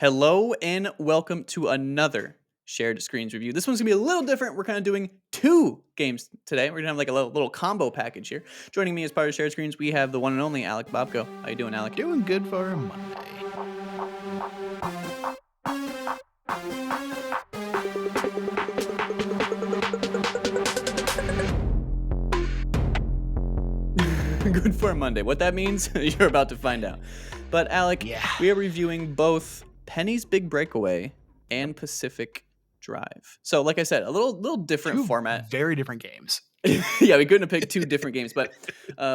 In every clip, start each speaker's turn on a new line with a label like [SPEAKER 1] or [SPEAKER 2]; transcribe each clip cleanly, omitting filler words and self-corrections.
[SPEAKER 1] Hello and welcome to another shared screens review. This one's gonna be a little different. We're kind of doing two games today. We're gonna have like a little combo package here. Joining me as part of shared screens, we have the one and only Alec Bobko. How you doing, Alec?
[SPEAKER 2] Doing good for a Monday.
[SPEAKER 1] Good for a Monday. What that means, you're about to find out. But Alec,
[SPEAKER 2] Yeah.
[SPEAKER 1] we are reviewing both Penny's Big Breakaway and Pacific Drive. So, like I said, a little different
[SPEAKER 2] Two
[SPEAKER 1] format.
[SPEAKER 2] very different games.
[SPEAKER 1] Yeah, we couldn't have picked two different games, but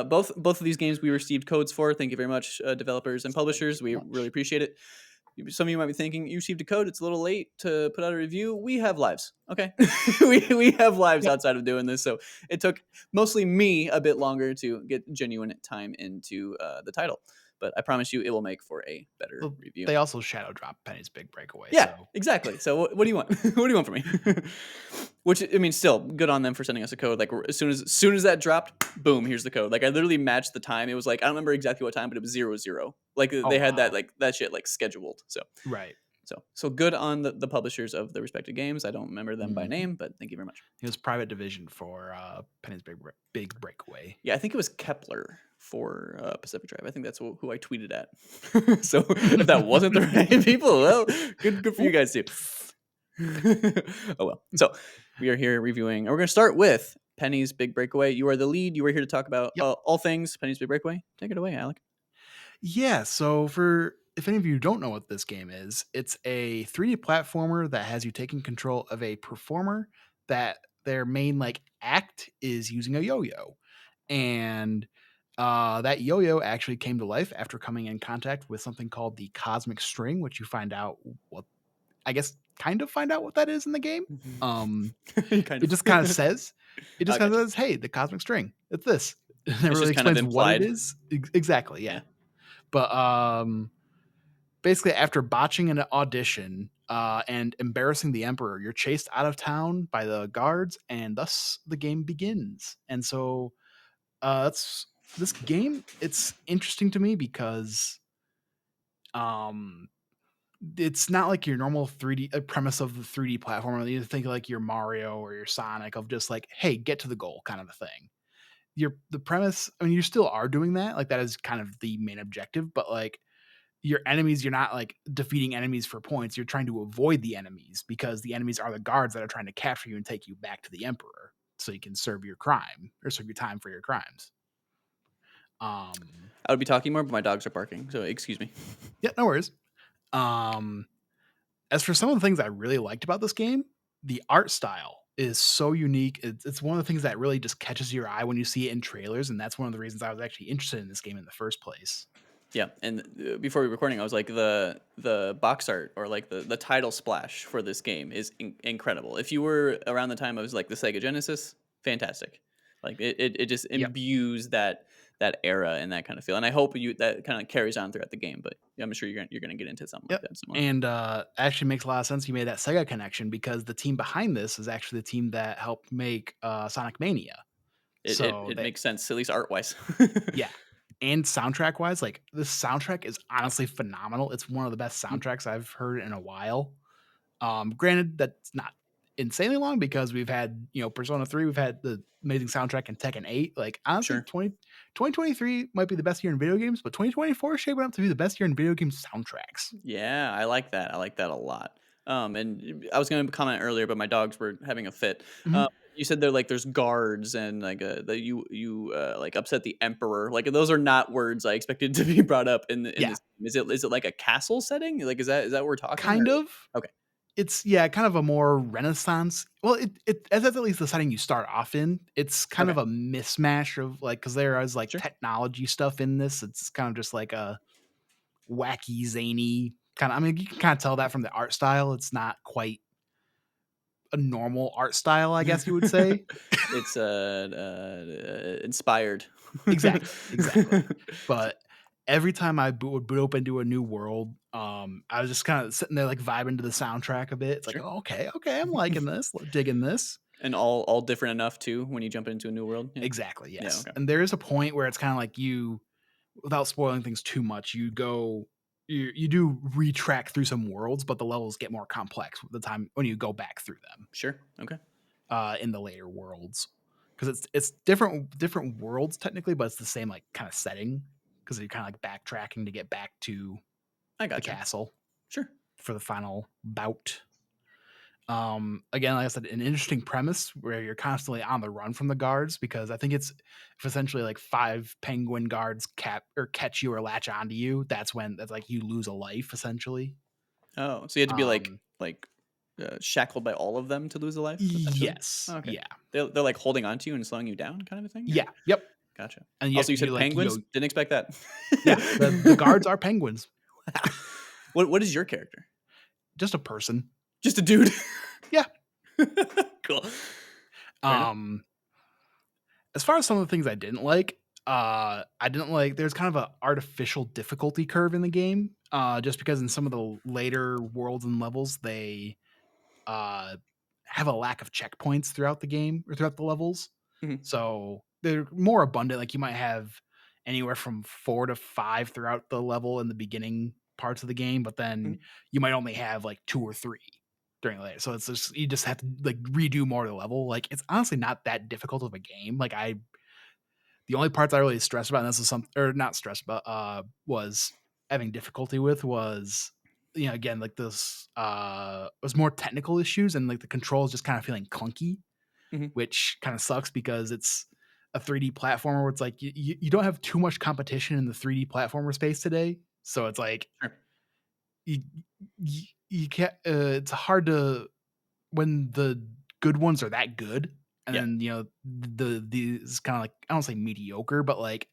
[SPEAKER 1] both of these games we received codes for. Thank you very much, developers and publishers. We really appreciate it. Some of you might be thinking you received a code. It's a little late to put out a review. We have lives, okay? we have lives
[SPEAKER 2] Yep.
[SPEAKER 1] outside of doing this, so it took mostly me a bit longer to get genuine time into the title. But I promise you, it will make for a better
[SPEAKER 2] Well,
[SPEAKER 1] review.
[SPEAKER 2] they also shadow drop Penny's Big Breakaway.
[SPEAKER 1] Yeah,
[SPEAKER 2] So
[SPEAKER 1] exactly. So what do you want? What do you want from me? Which, I mean, still good on them for sending us a code. Like as soon as that dropped, boom, here's the code. Like I literally matched the time. It was like I don't remember exactly what time, but it was 00. Like they had that
[SPEAKER 2] wow.
[SPEAKER 1] that shit like scheduled. So
[SPEAKER 2] Right.
[SPEAKER 1] so good on the publishers of the respective games. I don't remember them by
[SPEAKER 2] Mhm.
[SPEAKER 1] name, but thank you very much.
[SPEAKER 2] It was private division for Penny's Big Breakaway.
[SPEAKER 1] Yeah, I think it was Kepler for Pacific Drive. I think that's who I tweeted at. So if that wasn't the right people, well, good for you guys too. Oh well. So we are here reviewing, and we're going to start with Penny's Big Breakaway. You are the lead. You are here to talk about
[SPEAKER 2] Yep.
[SPEAKER 1] all things Penny's Big Breakaway. Take it away, Alec.
[SPEAKER 2] Yeah. So for if any of you don't know what this game is, it's a 3D platformer that has you taking control of a performer that their main like act is using a yo-yo. And that yo-yo actually came to life after coming in contact with something called the cosmic string, which you find out what I guess kind of find out what that is in the game. Um,
[SPEAKER 1] Kind
[SPEAKER 2] it
[SPEAKER 1] of.
[SPEAKER 2] just kind of says, it just kind of
[SPEAKER 1] Gotcha.
[SPEAKER 2] says, "Hey, the cosmic string, it's this." It never
[SPEAKER 1] It's
[SPEAKER 2] really
[SPEAKER 1] just kind of
[SPEAKER 2] explains what it
[SPEAKER 1] implied.
[SPEAKER 2] is exactly.
[SPEAKER 1] Yeah.
[SPEAKER 2] Yeah, but basically, after botching an audition and embarrassing the emperor, you're chased out of town by the guards, and thus the game begins. And so that's this game. It's interesting to me because um it's not like your normal 3D premise of the 3D platformer. You think like your Mario or your Sonic of just like, hey, get to the goal kind of a thing. The premise, I mean, you still are doing that. Like that is kind of the main objective, but like your enemies, you're not like defeating enemies for points. You're trying to avoid the enemies because the enemies are the guards that are trying to capture you and take you back to the Emperor so you can serve your crime or serve your time for your crimes.
[SPEAKER 1] I would be talking more, but my dogs are barking, so excuse me.
[SPEAKER 2] Yeah, no worries. Um, as for some of the things I really liked about this game, the art style is so unique. It's one of the things that really just catches your eye when you see it in trailers, and that's one of the reasons I was actually interested in this game in the first place.
[SPEAKER 1] Yeah, and before we were recording, I was like the box art or like the title splash for this game is incredible. If you were around the time of like the Sega Genesis, fantastic. Like it just
[SPEAKER 2] Yep.
[SPEAKER 1] imbues that era and that kind of feel. And I hope that kind of carries on throughout the game. But yeah, I'm sure you're gonna get into something like
[SPEAKER 2] Yep.
[SPEAKER 1] that some more.
[SPEAKER 2] And actually makes a lot of sense you made that Sega connection because the team behind this is actually the team that helped make Sonic Mania. So
[SPEAKER 1] It
[SPEAKER 2] they,
[SPEAKER 1] makes sense, at least art wise.
[SPEAKER 2] yeah. And soundtrack wise, like this soundtrack is honestly phenomenal. It's one of the best soundtracks I've heard in a while. Granted, that's not insanely long because we've had, Persona 3, we've had the amazing soundtrack in Tekken 8. Like, honestly,
[SPEAKER 1] Sure.
[SPEAKER 2] 2023 might be the best year in video games, but 2024 is shaping up to be the best year in video game soundtracks.
[SPEAKER 1] Yeah, I like that. I like that a lot. And I was going to comment earlier, but my dogs were having a fit.
[SPEAKER 2] Mhm.
[SPEAKER 1] You said they're like there's guards and like that you like upset the emperor. Like those are not words I expected to be brought up in
[SPEAKER 2] Yeah,
[SPEAKER 1] this. Is it like a castle setting? Like is that what we're talking? Or
[SPEAKER 2] kind of.
[SPEAKER 1] okay,
[SPEAKER 2] It's yeah, kind of a more Renaissance. Well, it as that's at least the setting you start off in. It's kind
[SPEAKER 1] okay,
[SPEAKER 2] of a mismatch of like because there is like
[SPEAKER 1] sure.
[SPEAKER 2] technology stuff in this. It's kind of just like a wacky, zany kind of. I mean, you can kind of tell that from the art style. It's not quite a normal art style, I guess you would say.
[SPEAKER 1] It's inspired.
[SPEAKER 2] Exactly. But every time I would boot open to a new world, I was just kind of sitting there like vibing to the soundtrack a bit. It's like,
[SPEAKER 1] Sure.
[SPEAKER 2] oh, okay, I'm liking this, digging this.
[SPEAKER 1] And all different enough too when you jump into a new world. Yeah.
[SPEAKER 2] Exactly,
[SPEAKER 1] Yeah.
[SPEAKER 2] yes.
[SPEAKER 1] Okay.
[SPEAKER 2] And there is a point where it's kind of like you, without spoiling things too much, you go. you do retrack through some worlds, but the levels get more complex with the time when you go back through them
[SPEAKER 1] Sure. Okay.
[SPEAKER 2] in the later worlds, because it's different worlds technically, but it's the same like kind of setting because you're kind of like backtracking to get back to
[SPEAKER 1] I
[SPEAKER 2] the
[SPEAKER 1] gotcha.
[SPEAKER 2] castle
[SPEAKER 1] Sure.
[SPEAKER 2] for the final bout. Again, like I said, an interesting premise where you're constantly on the run from the guards, because I think it's if essentially like 5 penguin guards catch you or latch onto you, that's like you lose a life essentially.
[SPEAKER 1] Oh, so you had to be
[SPEAKER 2] Um,
[SPEAKER 1] shackled by all of them to lose a life, essentially?
[SPEAKER 2] yes,
[SPEAKER 1] Okay.
[SPEAKER 2] yeah,
[SPEAKER 1] They're like holding on to you and slowing you down, kind of a thing, or
[SPEAKER 2] yeah, yep,
[SPEAKER 1] gotcha.
[SPEAKER 2] and you have
[SPEAKER 1] Also,
[SPEAKER 2] to
[SPEAKER 1] you
[SPEAKER 2] do
[SPEAKER 1] said
[SPEAKER 2] like
[SPEAKER 1] penguins. Didn't expect that.
[SPEAKER 2] yeah, the guards are penguins,
[SPEAKER 1] Wow. What is your character?
[SPEAKER 2] just a person.
[SPEAKER 1] Just a dude.
[SPEAKER 2] Yeah.
[SPEAKER 1] Cool. Fair enough.
[SPEAKER 2] Um, as far as some of the things I didn't like there's kind of a artificial difficulty curve in the game. Just because in some of the later worlds and levels they uh have a lack of checkpoints throughout the game or throughout the levels.
[SPEAKER 1] Mhm,
[SPEAKER 2] So they're more abundant. Like you might have anywhere from 4 to 5 throughout the level in the beginning parts of the game, but then
[SPEAKER 1] mhm.
[SPEAKER 2] you might only have like 2 or 3 during the later. So it's just you just have to like redo more of the level. Like it's honestly not that difficult of a game. Like I the only parts I really stressed about, and this is some or not stressed about, was having difficulty with was, again, like this was more technical issues and like the controls just kind of feeling clunky,
[SPEAKER 1] Mhm.
[SPEAKER 2] which kind of sucks because it's a 3D platformer where it's like you don't have too much competition in the 3D platformer space today. So it's like
[SPEAKER 1] Sure.
[SPEAKER 2] you you can't it's hard to when the good ones are that good, and
[SPEAKER 1] Yeah.
[SPEAKER 2] then these kind of like I don't say mediocre, but like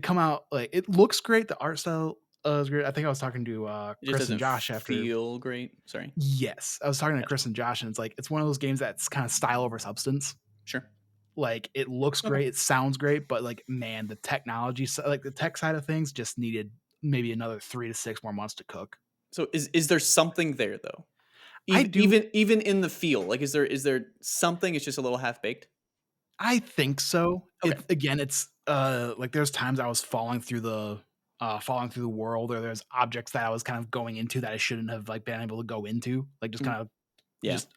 [SPEAKER 2] come out like it looks great. The art style is great. I think I was talking to
[SPEAKER 1] It just
[SPEAKER 2] Chris and
[SPEAKER 1] doesn't
[SPEAKER 2] Josh after.
[SPEAKER 1] feel great. Sorry.
[SPEAKER 2] Yes, I was talking to
[SPEAKER 1] Gotcha.
[SPEAKER 2] Chris and Josh, and it's like it's one of those games that's kind of style over substance.
[SPEAKER 1] Sure.
[SPEAKER 2] Like it looks
[SPEAKER 1] Okay.
[SPEAKER 2] great, it sounds great, but like man, the technology, like the tech side of things, just needed maybe another 3 to 6 more months to cook.
[SPEAKER 1] So is there something there though?
[SPEAKER 2] I
[SPEAKER 1] Even
[SPEAKER 2] do,
[SPEAKER 1] even even in the feel, like, is there something? It's just a little half baked.
[SPEAKER 2] I think so.
[SPEAKER 1] Okay.
[SPEAKER 2] It's like there's times I was falling through the world, or there's objects that I was kind of going into that I shouldn't have like been able to go into, like just
[SPEAKER 1] Mhm.
[SPEAKER 2] kind of
[SPEAKER 1] Yeah.
[SPEAKER 2] just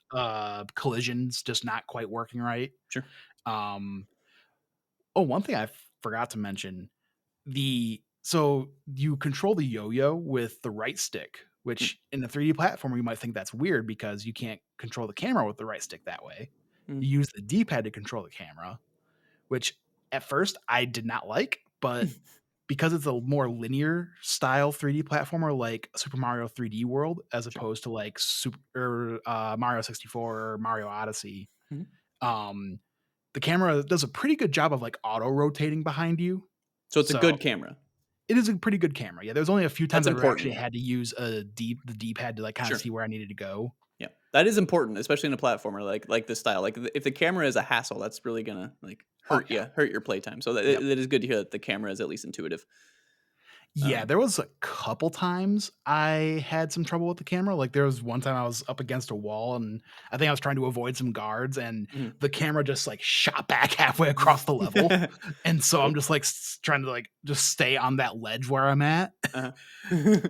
[SPEAKER 2] collisions just not quite working right.
[SPEAKER 1] Sure.
[SPEAKER 2] Um oh, one thing I forgot to mention, so you control the yo-yo with the right stick,
[SPEAKER 1] Mm,
[SPEAKER 2] which in a 3D platformer you might think that's weird because you can't control the camera with the right stick that way.
[SPEAKER 1] mhm.
[SPEAKER 2] You use the D-pad to control the camera, which at first I did not like, but because it's a more linear style 3D platformer like Super Mario 3D World, as
[SPEAKER 1] Sure.
[SPEAKER 2] opposed to like Mario 64 or Mario Odyssey,
[SPEAKER 1] Mhm.
[SPEAKER 2] um, the camera does a pretty good job of like auto rotating behind you.
[SPEAKER 1] So it's a
[SPEAKER 2] So
[SPEAKER 1] good camera.
[SPEAKER 2] it is a pretty good camera. Yeah, there's only a few times
[SPEAKER 1] That's
[SPEAKER 2] I've ever actually
[SPEAKER 1] important.
[SPEAKER 2] had to use the D-pad to like kind of
[SPEAKER 1] Sure.
[SPEAKER 2] see where I needed to go.
[SPEAKER 1] Yeah. That is important, especially in a platformer like this style. Like, if the camera is a hassle, that's really gonna, like,
[SPEAKER 2] Oh yeah.
[SPEAKER 1] hurt your playtime. So that
[SPEAKER 2] Yep.
[SPEAKER 1] it is good to hear that the camera is at least intuitive.
[SPEAKER 2] Yeah,
[SPEAKER 1] Um
[SPEAKER 2] there was a couple times I had some trouble with the camera. Like there was one time I was up against a wall and I think I was trying to avoid some guards and
[SPEAKER 1] Mhm.
[SPEAKER 2] the camera just like shot back halfway across the level. And so I'm
[SPEAKER 1] Cool.
[SPEAKER 2] just like trying to like just stay on that ledge where I'm at.
[SPEAKER 1] Uh-huh.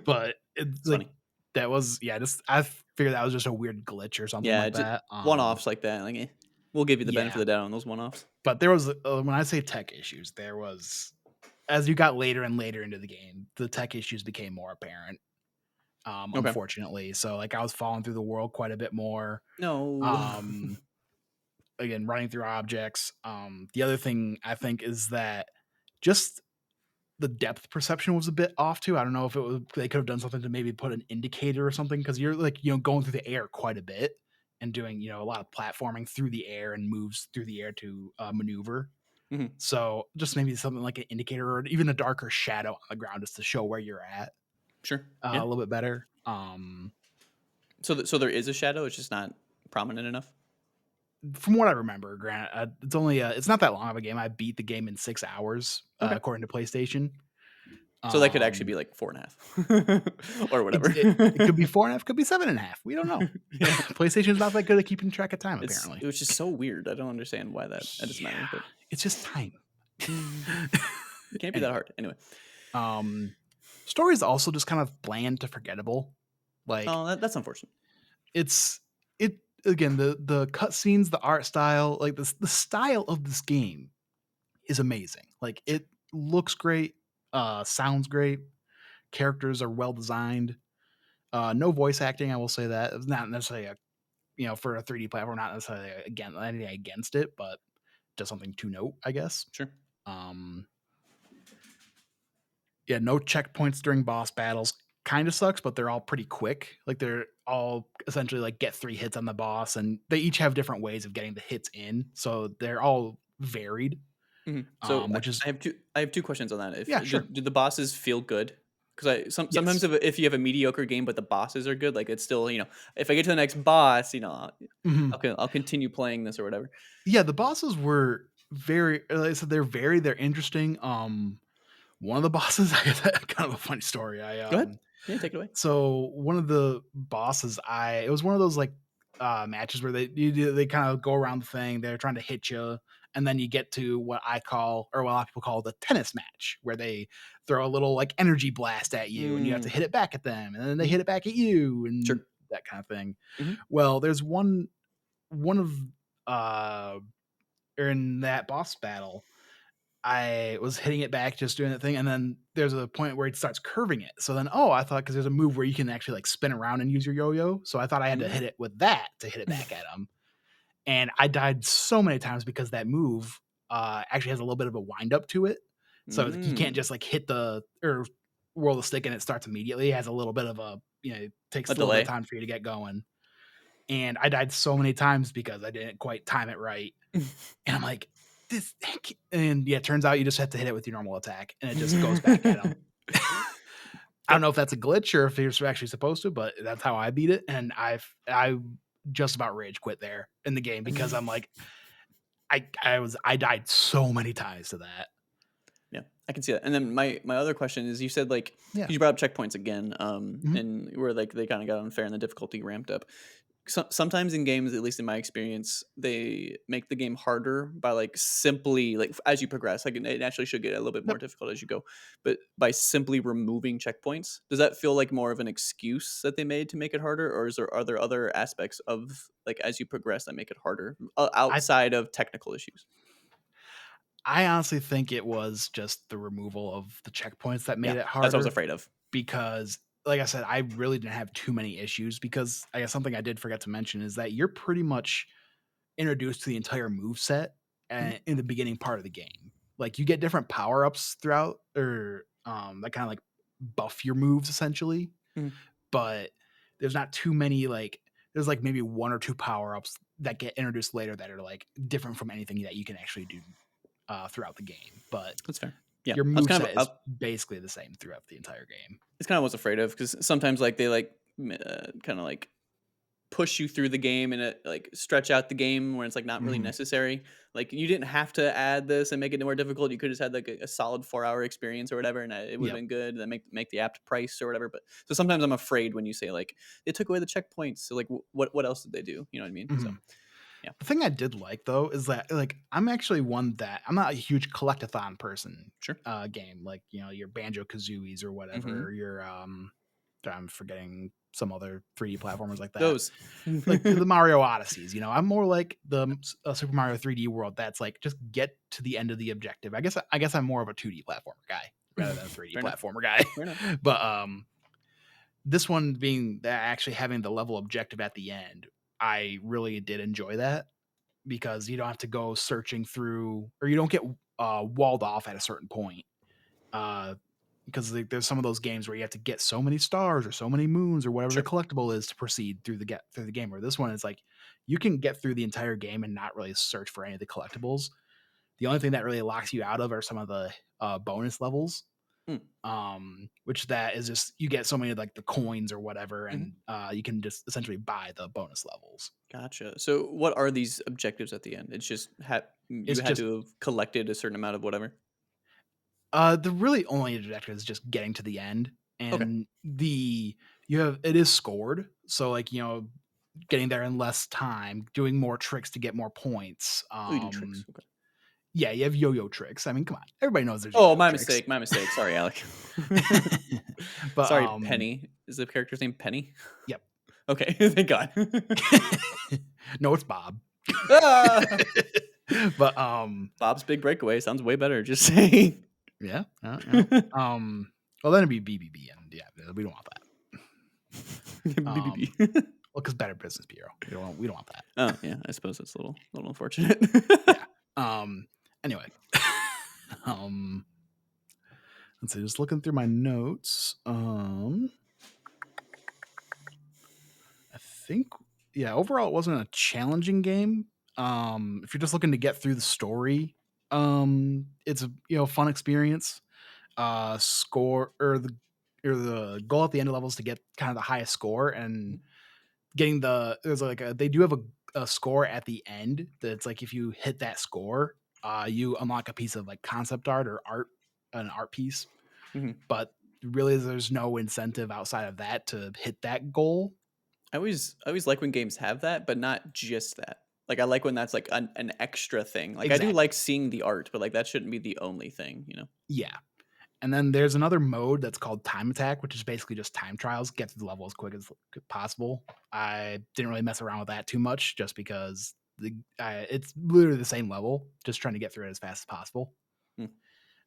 [SPEAKER 2] But it's
[SPEAKER 1] It's
[SPEAKER 2] like
[SPEAKER 1] funny.
[SPEAKER 2] that was yeah, just I figured that was just a weird glitch or something
[SPEAKER 1] Yeah,
[SPEAKER 2] like
[SPEAKER 1] just
[SPEAKER 2] that.
[SPEAKER 1] one-offs like that, like, we'll give you the benefit
[SPEAKER 2] Yeah.
[SPEAKER 1] of the doubt on those one-offs.
[SPEAKER 2] But there was when I say tech issues, there was as you got later and later into the game, the tech issues became more apparent.
[SPEAKER 1] Okay.
[SPEAKER 2] Unfortunately. So like I was falling through the world quite a bit more.
[SPEAKER 1] No.
[SPEAKER 2] Um, again, running through objects. The other thing I think is that just the depth perception was a bit off too. I don't know if it was they could have done something to maybe put an indicator or something because you're like going through the air quite a bit and doing a lot of platforming through the air and moves through the air to maneuver.
[SPEAKER 1] Mhm.
[SPEAKER 2] So just maybe something like an indicator or even a darker shadow on the ground just to show where you're at
[SPEAKER 1] Sure.
[SPEAKER 2] a
[SPEAKER 1] Yeah.
[SPEAKER 2] little bit better.
[SPEAKER 1] So there is a shadow, it's just not prominent enough?
[SPEAKER 2] From what I remember, Grant, it's only it's not that long of a game. I beat the game in 6 hours,
[SPEAKER 1] Okay.
[SPEAKER 2] according to PlayStation.
[SPEAKER 1] So that could actually
[SPEAKER 2] Um,
[SPEAKER 1] be, like, 4.5 or whatever.
[SPEAKER 2] it could be 4.5, could be 7.5. We don't know.
[SPEAKER 1] Yeah.
[SPEAKER 2] PlayStation's not that good at keeping track of time,
[SPEAKER 1] It
[SPEAKER 2] apparently.
[SPEAKER 1] was just so weird, I don't understand why that doesn't
[SPEAKER 2] Yeah,
[SPEAKER 1] matter, but
[SPEAKER 2] it's just time.
[SPEAKER 1] it can't be that
[SPEAKER 2] Anyway,
[SPEAKER 1] hard. Anyway.
[SPEAKER 2] um, Story is also just kind of bland to forgettable. Like
[SPEAKER 1] Oh, that's unfortunate.
[SPEAKER 2] it's it again, the cutscenes, the art style, like the style of this game is amazing. Like
[SPEAKER 1] Sure.
[SPEAKER 2] it looks great, sounds great, characters are well designed. No voice acting, I will say that. It's not necessarily a for a 3D platform, not necessarily anything against it, but just something to note, I guess.
[SPEAKER 1] Sure.
[SPEAKER 2] Um, yeah, no checkpoints during boss battles. Kind of sucks, but they're all pretty quick. Like they're all essentially like get 3 hits on the boss, and they each have different ways of getting the hits in, so they're all varied.
[SPEAKER 1] Mhm. So
[SPEAKER 2] Which is
[SPEAKER 1] I have 2 questions on that. If
[SPEAKER 2] yeah, sure,
[SPEAKER 1] do the bosses feel good? Because sometimes
[SPEAKER 2] yes,
[SPEAKER 1] if you have a mediocre game, but the bosses are good, like, it's still, if I get to the next boss,
[SPEAKER 2] mhm.
[SPEAKER 1] I'll continue playing this or whatever.
[SPEAKER 2] Yeah. The bosses were very, like I said, they're interesting. One of the bosses, I got kind of a funny story.
[SPEAKER 1] Go ahead. Yeah, take it away.
[SPEAKER 2] So one of the bosses, it was one of those like matches where they kind of go around the thing. They're trying to hit you, and then you get to what I call, or what a lot of people call, the tennis match, where they throw a little like energy blast at you, and you have to
[SPEAKER 1] Mm.
[SPEAKER 2] hit it back at them, and then they
[SPEAKER 1] Mhm.
[SPEAKER 2] hit it back at you, and
[SPEAKER 1] Sure.
[SPEAKER 2] that kind of thing.
[SPEAKER 1] Mhm.
[SPEAKER 2] Well, there's one of uh in that boss battle, I was hitting it back, just doing that thing, and then there's a point where it starts curving it. So then, I thought, because there's a move where you can actually like spin around and use your yo-yo. So I thought I had to
[SPEAKER 1] Mm.
[SPEAKER 2] hit it with that to hit it back at him. And I died so many times because that move actually has a little bit of a wind up to it. So like, you can't
[SPEAKER 1] Mm.
[SPEAKER 2] just like hit the or whirl the stick and it starts immediately. It has a little bit of a, it
[SPEAKER 1] A
[SPEAKER 2] takes a little bit of
[SPEAKER 1] delay.
[SPEAKER 2] time for you to get going. And I died so many times because I didn't quite time it right. And I'm like, this, and yeah, it turns out you just have to hit it with your normal attack, and it just goes back at him. I don't
[SPEAKER 1] Yep.
[SPEAKER 2] know if that's a glitch or if you're actually supposed to, but that's how I beat it, and I just about rage quit there in the game because I'm like, I died so many times to that.
[SPEAKER 1] Yeah, I can see that. And then my other question is, you said, like, 'cause
[SPEAKER 2] Yeah.
[SPEAKER 1] you brought up checkpoints again,
[SPEAKER 2] Mhm.
[SPEAKER 1] and where, like, they kinda got unfair and the difficulty ramped up. Sometimes in games, at least in my experience, they make the game harder by, like, simply, like, as you progress, like, it naturally should get a little bit more
[SPEAKER 2] Yep.
[SPEAKER 1] difficult as you go, but by simply removing checkpoints, does that feel like more of an excuse that they made to make it harder, or are there other aspects of, like, as you progress that make it harder,
[SPEAKER 2] I
[SPEAKER 1] outside of technical issues?
[SPEAKER 2] I honestly think it was just the removal of the checkpoints that
[SPEAKER 1] Yeah,
[SPEAKER 2] made it
[SPEAKER 1] that's what I was
[SPEAKER 2] harder
[SPEAKER 1] afraid of.
[SPEAKER 2] because, like I said, I really didn't have too many issues because I guess something I did forget to mention is that you're pretty much introduced to the entire move set
[SPEAKER 1] Mhm,
[SPEAKER 2] in the beginning part of the game. Like you get different power ups throughout, or that kind of like buff your moves essentially.
[SPEAKER 1] mhm.
[SPEAKER 2] But there's not too many like there's like maybe one or two power ups that get introduced later that are like different from anything that you can actually do throughout the game. But
[SPEAKER 1] That's fair. Yeah,
[SPEAKER 2] your
[SPEAKER 1] I was
[SPEAKER 2] move
[SPEAKER 1] kind of
[SPEAKER 2] set is basically the same throughout the entire game.
[SPEAKER 1] it's kind of what I was afraid of, because sometimes, like, they, like, kind of, like, push you through the game, and it, like, stretch out the game where it's, like, not really
[SPEAKER 2] Hmm.
[SPEAKER 1] necessary. Like, you didn't have to add this and make it more difficult. You could just had, like, a solid 4-hour experience or whatever, and it would have
[SPEAKER 2] Yep.
[SPEAKER 1] been good. And make the apt price or whatever. But so sometimes I'm afraid when you say, like, they took away the checkpoints. So, like, what else did they do? You know what I mean? So
[SPEAKER 2] Hmm.
[SPEAKER 1] yeah.
[SPEAKER 2] The thing I did like though is that like I'm actually one that I'm not a huge collectathon person
[SPEAKER 1] Sure.
[SPEAKER 2] game like your Banjo Kazooies or whatever,
[SPEAKER 1] Hmm.
[SPEAKER 2] or your I'm forgetting some other 3D platformers like that.
[SPEAKER 1] Those.
[SPEAKER 2] Like the Mario Odysseys, I'm more like the Super Mario 3D World that's like just get to the end of the objective. I guess I'm more of a 2D platformer guy rather than a 3D
[SPEAKER 1] Fair enough.
[SPEAKER 2] platformer guy.
[SPEAKER 1] Fair enough.
[SPEAKER 2] But this one being that actually having the level objective at the end, I really did enjoy that because you don't have to go searching through, or you don't get walled off at a certain point. Uh, because like, there's some of those games where you have to get so many stars or so many moons or whatever the
[SPEAKER 1] Sure.
[SPEAKER 2] collectible is to proceed through the game. Where this one is like you can get through the entire game and not really search for any of the collectibles. The only thing that really locks you out of are some of the bonus levels,
[SPEAKER 1] Mm.
[SPEAKER 2] which that is just you get so many like the coins or whatever,
[SPEAKER 1] Hmm.
[SPEAKER 2] and you can just essentially buy the bonus levels.
[SPEAKER 1] Gotcha. So what are these objectives at the end? It's just you
[SPEAKER 2] It's
[SPEAKER 1] had
[SPEAKER 2] just
[SPEAKER 1] to have collected a certain amount of whatever.
[SPEAKER 2] the really only objective is just getting to the end,
[SPEAKER 1] Okay.
[SPEAKER 2] and it is scored. So like getting there in less time, doing more tricks to get more points.
[SPEAKER 1] Oh, you do tricks. Okay.
[SPEAKER 2] Yeah, you have yo-yo tricks. I mean, come on, everybody knows there's
[SPEAKER 1] Oh,
[SPEAKER 2] yo-yo
[SPEAKER 1] my
[SPEAKER 2] tricks.
[SPEAKER 1] mistake. My mistake. Sorry, Alec.
[SPEAKER 2] But
[SPEAKER 1] Sorry, Penny. Is the character's name Penny?
[SPEAKER 2] yep.
[SPEAKER 1] Okay, thank God.
[SPEAKER 2] No, it's Bob.
[SPEAKER 1] Ah!
[SPEAKER 2] But
[SPEAKER 1] Bob's Big Breakaway sounds way better. Just saying.
[SPEAKER 2] yeah, well then it'd be BBB, and yeah, we don't want that.
[SPEAKER 1] BBB.
[SPEAKER 2] Well, because Better Business Bureau, we don't want that.
[SPEAKER 1] Oh yeah, I suppose that's a little unfortunate.
[SPEAKER 2] Yeah. Anyway, let's see. Just looking through my notes. I think, yeah, overall it wasn't a challenging game. If you're just looking to get through the story, it's a fun experience. Score or the goal at the end of levels to get kind of the highest score, and getting they do have a score at the end that's like if you hit that score, you unlock a piece of like concept art or an art piece.
[SPEAKER 1] Mhm.
[SPEAKER 2] But really, there's no incentive outside of that to hit that goal.
[SPEAKER 1] I always like when games have that, but not just that. Like I like when that's like an extra thing. Like I do
[SPEAKER 2] Exactly.
[SPEAKER 1] like seeing the art, but like that shouldn't be the only thing, you know.
[SPEAKER 2] Yeah. And then there's another mode that's called Time Attack, which is basically just time trials, get to the level as quick as possible. I didn't really mess around with that too much just because it's literally the same level, just trying to get through it as fast as possible.
[SPEAKER 1] Hmm.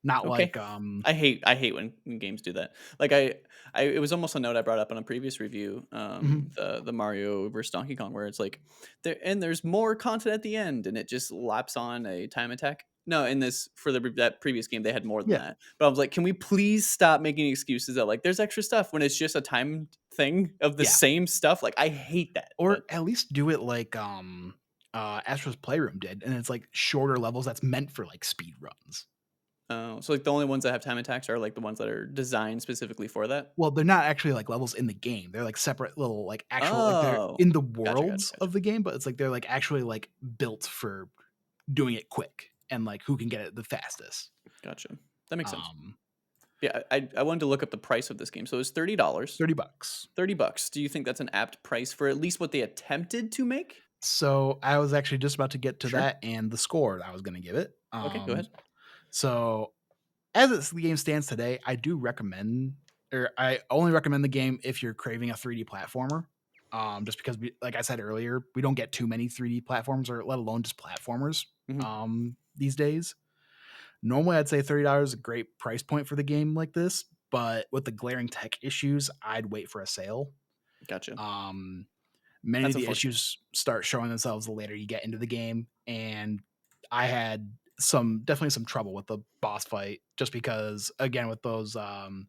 [SPEAKER 2] Not
[SPEAKER 1] Okay.
[SPEAKER 2] like
[SPEAKER 1] I hate when games do that. Like it was almost a note I brought up on a previous review,
[SPEAKER 2] mhm.
[SPEAKER 1] the Mario versus Donkey Kong, where it's like there's more content at the end, and it just laps on a time attack. No, in this for that previous game they had more than
[SPEAKER 2] Yeah,
[SPEAKER 1] that. But I was like, can we please stop making excuses that like there's extra stuff when it's just a time thing of the
[SPEAKER 2] yeah.
[SPEAKER 1] same stuff? Like I hate that.
[SPEAKER 2] Or
[SPEAKER 1] But
[SPEAKER 2] at least do it like Astro's Playroom did, and it's like shorter levels that's meant for like speed runs.
[SPEAKER 1] so like the only ones that have time attacks are like the ones that are designed specifically for that.
[SPEAKER 2] Well, they're not actually like levels in the game. They're like separate little like actual like they're
[SPEAKER 1] Oh,
[SPEAKER 2] in the
[SPEAKER 1] gotcha, gotcha,
[SPEAKER 2] worlds
[SPEAKER 1] gotcha,
[SPEAKER 2] of the game, but it's like they're like actually like built for doing it quick and like who can get it the fastest.
[SPEAKER 1] gotcha. That makes sense.
[SPEAKER 2] Um
[SPEAKER 1] Yeah, I wanted to look up the price of this game. So it was $30.
[SPEAKER 2] $30.
[SPEAKER 1] $30. Do you think that's an apt price for at least what they attempted to make?
[SPEAKER 2] So I was actually just about to get to
[SPEAKER 1] Sure.
[SPEAKER 2] that and the score I was going to give it.
[SPEAKER 1] Okay, go ahead.
[SPEAKER 2] So the game stands today, I do recommend, or I only recommend the game if you're craving a 3D platformer. Just because, like I said earlier, we don't get too many 3D platforms, or let alone just platformers.
[SPEAKER 1] Mhm.
[SPEAKER 2] These days, normally I'd say $30 is a great price point for the game like this, but with the glaring tech issues, I'd wait for a sale.
[SPEAKER 1] Gotcha.
[SPEAKER 2] Um, Many of
[SPEAKER 1] That's
[SPEAKER 2] the
[SPEAKER 1] unfortunate.
[SPEAKER 2] issues start showing themselves the later you get into the game, and I had definitely some trouble with the boss fight, just because again with those kind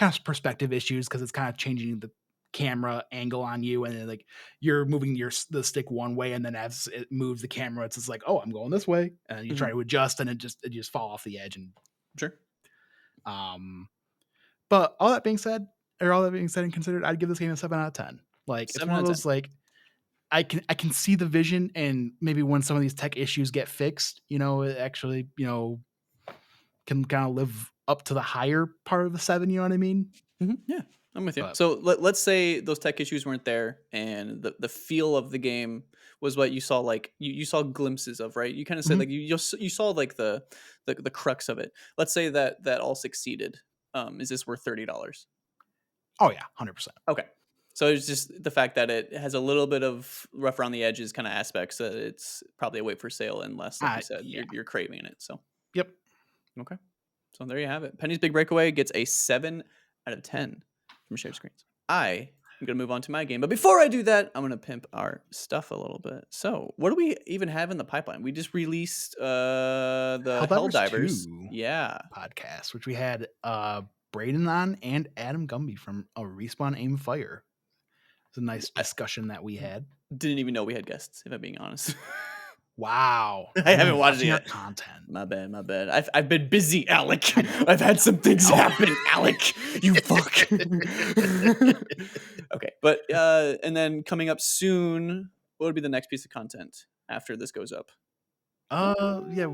[SPEAKER 2] of perspective issues, because it's kind of changing the camera angle on you, and then like you're moving the stick one way, and then as it moves the camera, it's just like, oh, I'm going this way, and you try
[SPEAKER 1] Mhm.
[SPEAKER 2] to adjust, and it just fall off the edge. And
[SPEAKER 1] Sure.
[SPEAKER 2] um but all that being said and considered, I'd give this game a 7 out of 10. Like, it's
[SPEAKER 1] 7
[SPEAKER 2] one
[SPEAKER 1] out
[SPEAKER 2] of
[SPEAKER 1] of 10.
[SPEAKER 2] those, like, I can see the vision, and maybe when some of these tech issues get fixed, it actually, can kind of live up to the higher part of the 7, you know what I mean?
[SPEAKER 1] Yeah, I'm with you.
[SPEAKER 2] But
[SPEAKER 1] So let's say those tech issues weren't there and the feel of the game was what you saw, like you saw glimpses of, right? You kind of said
[SPEAKER 2] mhm.
[SPEAKER 1] like you saw like the crux of it. Let's say that all succeeded. Is this worth $30?
[SPEAKER 2] Oh yeah, 100%.
[SPEAKER 1] Okay. So it's just the fact that it has a little bit of rough around the edges kind of aspects that it's probably a wait for sale unless, like you said,
[SPEAKER 2] Yeah.
[SPEAKER 1] you're craving it. So
[SPEAKER 2] Yep.
[SPEAKER 1] okay. So there you have it. Penny's Big Breakaway gets a 7 out of 10 from shared screens. I am gonna move on to my game, but before I do that, I'm gonna pimp our stuff a little bit. So what do we even have in the pipeline? We just released the
[SPEAKER 2] Helldivers
[SPEAKER 1] Helldivers.
[SPEAKER 2] 2
[SPEAKER 1] Yeah.
[SPEAKER 2] podcast, which we had Braden on and Adam Gumby from a Respawn Aim Fire. It's a nice
[SPEAKER 1] I
[SPEAKER 2] discussion that we had.
[SPEAKER 1] didn't even know we had guests, if I'm being honest.
[SPEAKER 2] Wow.
[SPEAKER 1] I
[SPEAKER 2] You've
[SPEAKER 1] haven't
[SPEAKER 2] been
[SPEAKER 1] watched it
[SPEAKER 2] watching our
[SPEAKER 1] yet.
[SPEAKER 2] content.
[SPEAKER 1] My bad, my bad. I've been busy, Alec.
[SPEAKER 2] I know.
[SPEAKER 1] I've had some things
[SPEAKER 2] know.
[SPEAKER 1] happen, Alec. You fuck. Okay, but and then coming up soon, what would be the next piece of content after this goes up?
[SPEAKER 2] Yeah.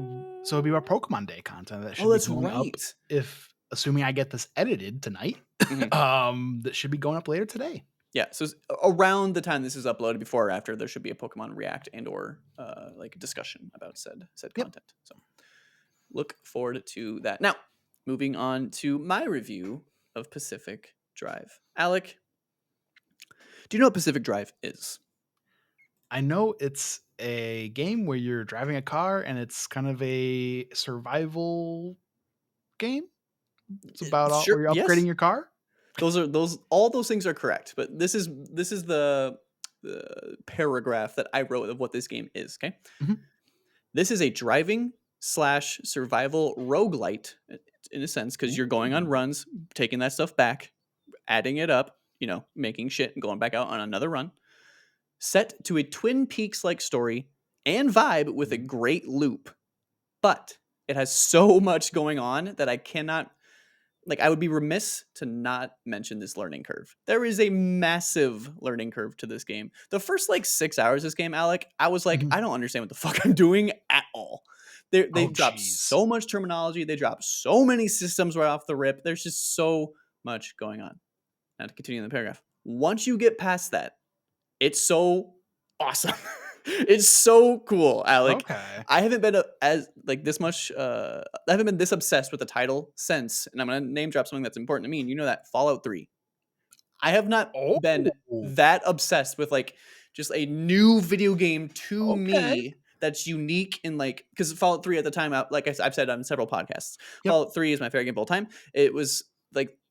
[SPEAKER 2] So it'll be our Pokemon Day content that
[SPEAKER 1] Oh,
[SPEAKER 2] should be
[SPEAKER 1] that's
[SPEAKER 2] going up,
[SPEAKER 1] right.
[SPEAKER 2] if assuming I get this edited tonight.
[SPEAKER 1] Mhm.
[SPEAKER 2] That should be going up later today.
[SPEAKER 1] Yeah, so around the time this is uploaded, before or after, there should be a Pokemon React and or like discussion about said
[SPEAKER 2] Yep.
[SPEAKER 1] content. So look forward to that. Now, moving on to my review of Pacific Drive. Alec, do you know what Pacific Drive is?
[SPEAKER 2] I know it's a game where you're driving a car and it's kind of a survival game. It's about
[SPEAKER 1] Sure.
[SPEAKER 2] where you're upgrading
[SPEAKER 1] Yes.
[SPEAKER 2] your car.
[SPEAKER 1] All those things are correct, but this is the paragraph that I wrote of what this game is. Okay,
[SPEAKER 2] Mhm.
[SPEAKER 1] this is a driving slash survival roguelite in a sense because you're going on
[SPEAKER 2] Ooh.
[SPEAKER 1] runs, taking that stuff back, adding it up, making shit and going back out on another run. Set to a Twin Peaks like story and vibe with a
[SPEAKER 2] Mhm.
[SPEAKER 1] great loop, but it has so much going on that I cannot I would be remiss to not mention this learning curve. There is a massive learning curve to this game. The first 6 hours of this game, Alec, I was like,
[SPEAKER 2] Mhm.
[SPEAKER 1] I don't understand what the fuck I'm doing at all. They
[SPEAKER 2] Oh,
[SPEAKER 1] drop
[SPEAKER 2] jeez.
[SPEAKER 1] so much terminology. They drop so many systems right off the rip. There's just so much going on. Now to continue in the paragraph. Once you get past that, it's so awesome. It's so cool, Alec.
[SPEAKER 2] Okay.
[SPEAKER 1] I haven't been as this much. I haven't been this obsessed with the title since, and I'm gonna name drop something that's important to me. And you know that Fallout 3. I have not
[SPEAKER 2] Oh,
[SPEAKER 1] been that obsessed with just a new video game to
[SPEAKER 2] okay.
[SPEAKER 1] me that's unique in because Fallout 3 at the time, I've said on several podcasts,
[SPEAKER 2] Yep.
[SPEAKER 1] Fallout 3 is my favorite game of all time. It was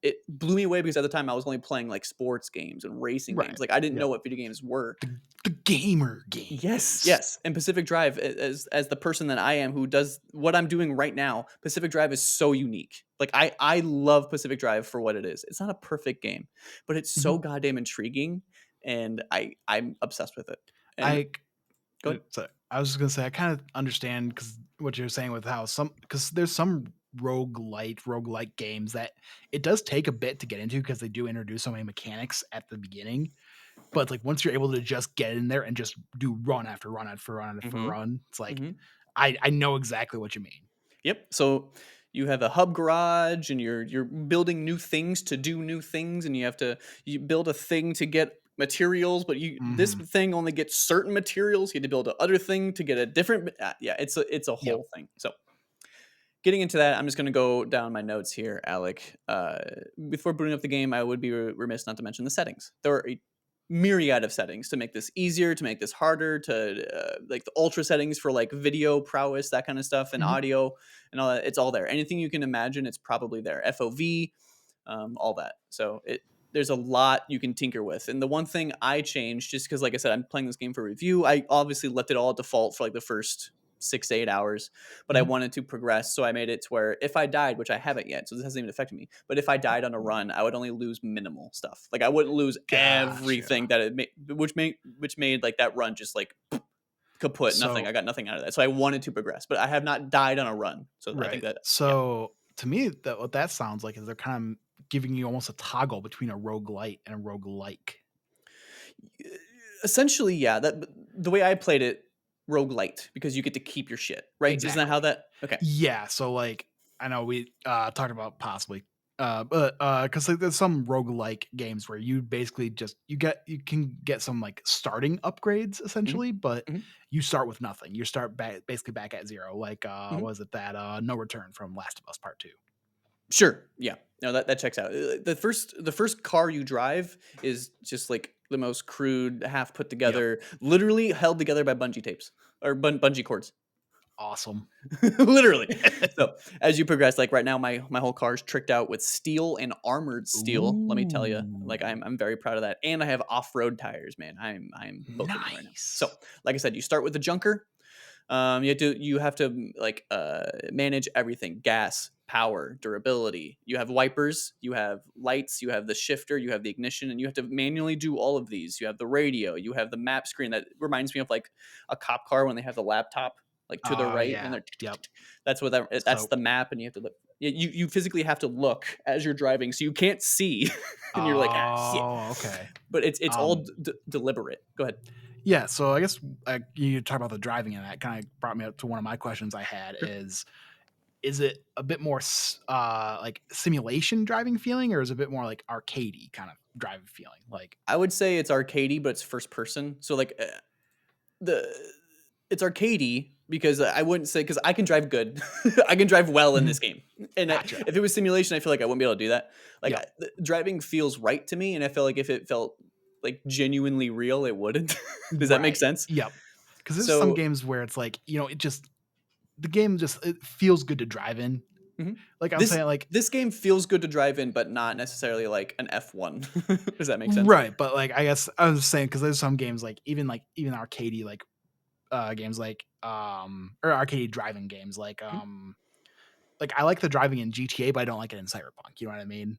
[SPEAKER 1] it blew me away because at the time I was only playing sports games and racing
[SPEAKER 2] Right.
[SPEAKER 1] games. I didn't know
[SPEAKER 2] Yep.
[SPEAKER 1] what video games were.
[SPEAKER 2] The gamer
[SPEAKER 1] Yes,
[SPEAKER 2] games.
[SPEAKER 1] yes. And Pacific Drive, as the person that I am who does what I'm doing right now, Pacific Drive is so unique. I love Pacific Drive for what it is. It's not a perfect game, but it's so
[SPEAKER 2] Mhm.
[SPEAKER 1] goddamn intriguing, and I'm obsessed with it. And
[SPEAKER 2] I
[SPEAKER 1] go ahead.
[SPEAKER 2] so I was just gonna say I kind of understand because what you're saying with how because there's some roguelike games that it does take a bit to get into because they do introduce so many mechanics at the beginning. But once you're able to just get in there and just do run after run after run after
[SPEAKER 1] Mhm,
[SPEAKER 2] run, it's
[SPEAKER 1] mhm.
[SPEAKER 2] I know exactly what you mean.
[SPEAKER 1] Yep. So you have a hub garage, and you're building new things to do new things, and you build a thing to get materials, but this
[SPEAKER 2] Mhm.
[SPEAKER 1] thing only gets certain materials. You had to build a other thing to get a different. Yeah, it's a
[SPEAKER 2] Yep.
[SPEAKER 1] whole thing. So getting into that, I'm just going to go down my notes here, Alec. Before booting up the game, I would be remiss not to mention the settings. There are a myriad of settings to make this easier, to make this harder, to the ultra settings for video prowess, that kind of stuff, and
[SPEAKER 2] Mhm.
[SPEAKER 1] audio and all that. It's all there. Anything you can imagine, it's probably there. FOV, all that. So there's a lot you can tinker with. And the one thing I changed, just because, like I said, I'm playing this game for review, I obviously left it all default for the first 6 to 8 hours, but I
[SPEAKER 2] Mhm.
[SPEAKER 1] wanted to progress. So I made it to where if I died, which I haven't yet, so this hasn't even affected me, but if I died on a run, I would only lose minimal stuff. I wouldn't lose everything
[SPEAKER 2] Gotcha.
[SPEAKER 1] that it made, which made that run just kaput. Nothing.
[SPEAKER 2] So
[SPEAKER 1] I got nothing out of that. So I wanted to progress, but I have not died on a run. So I think
[SPEAKER 2] right.
[SPEAKER 1] that, yeah.
[SPEAKER 2] So to me, that what that sounds like is they're kind of giving you almost a toggle between a roguelite and a roguelike.
[SPEAKER 1] Essentially, yeah. The way I played it, roguelite, because you get to keep your shit, right? Isn't that how
[SPEAKER 2] Exactly.
[SPEAKER 1] that? Okay.
[SPEAKER 2] Yeah, so, I know we, talked about possibly, but, 'cause, there's some roguelike games where you basically just you can get some, starting upgrades
[SPEAKER 1] Hmm.
[SPEAKER 2] essentially, but
[SPEAKER 1] Hmm.
[SPEAKER 2] you start with nothing. You start basically back at 0,
[SPEAKER 1] Hmm.
[SPEAKER 2] was it that, No Return from Last of Us Part 2?
[SPEAKER 1] Sure. Yeah. No, that checks out. The first car you drive is just the most crude, half put
[SPEAKER 2] Yep.
[SPEAKER 1] together, literally held together by bungee tapes or bungee cords.
[SPEAKER 2] Awesome.
[SPEAKER 1] Literally. So as you progress, right now, my whole car is tricked out with steel and armored steel. Let me tell you,
[SPEAKER 2] Ooh,
[SPEAKER 1] I'm very proud of that, and I have off road tires, man. I'm both of them right now. So
[SPEAKER 2] nice.
[SPEAKER 1] like I said, you start with the junker. You have to manage everything: gas, power, durability. You have wipers, you have lights, you have the shifter, you have the ignition, and you have to manually do all of these. You have the radio, you have the map screen that reminds me of a cop car when they have the laptop to the right and
[SPEAKER 2] Yeah.
[SPEAKER 1] they're
[SPEAKER 2] Yep.
[SPEAKER 1] that's
[SPEAKER 2] So
[SPEAKER 1] the map, and you have to look. You physically have to look as you're driving, so you can't see, and you're like, ah, shit.
[SPEAKER 2] oh, okay.
[SPEAKER 1] But it's all
[SPEAKER 2] Um
[SPEAKER 1] deliberate. Go ahead.
[SPEAKER 2] Yeah, so I guess you talk about the driving, and that kind of brought me up to one of my questions I had
[SPEAKER 1] Sure.
[SPEAKER 2] is it a bit more simulation driving feeling, or is it a bit more like arcadey kind of driving feeling?
[SPEAKER 1] I would say it's arcadey, but it's first person. So the it's arcadey because I wouldn't say because I can drive good. I can drive well in
[SPEAKER 2] Mhm.
[SPEAKER 1] this game, and
[SPEAKER 2] Gotcha.
[SPEAKER 1] if it was simulation, I feel like I wouldn't be able to do that. Like
[SPEAKER 2] Yep.
[SPEAKER 1] driving feels right to me, and I feel like if it felt like genuinely real, it wouldn't. Does that make
[SPEAKER 2] Right.
[SPEAKER 1] sense?
[SPEAKER 2] Yep. Because there's some
[SPEAKER 1] So
[SPEAKER 2] games where it's like, it just the game just it feels good to drive in.
[SPEAKER 1] mhm.
[SPEAKER 2] Like I'm
[SPEAKER 1] this
[SPEAKER 2] saying, like
[SPEAKER 1] this game feels good to drive in, but not necessarily like an F1. Does that make sense?
[SPEAKER 2] right, but like I guess I was saying because there's some games like even arcadey like games or arcade driving games like I like the driving in GTA, but I don't like it in Cyberpunk. You know what I mean?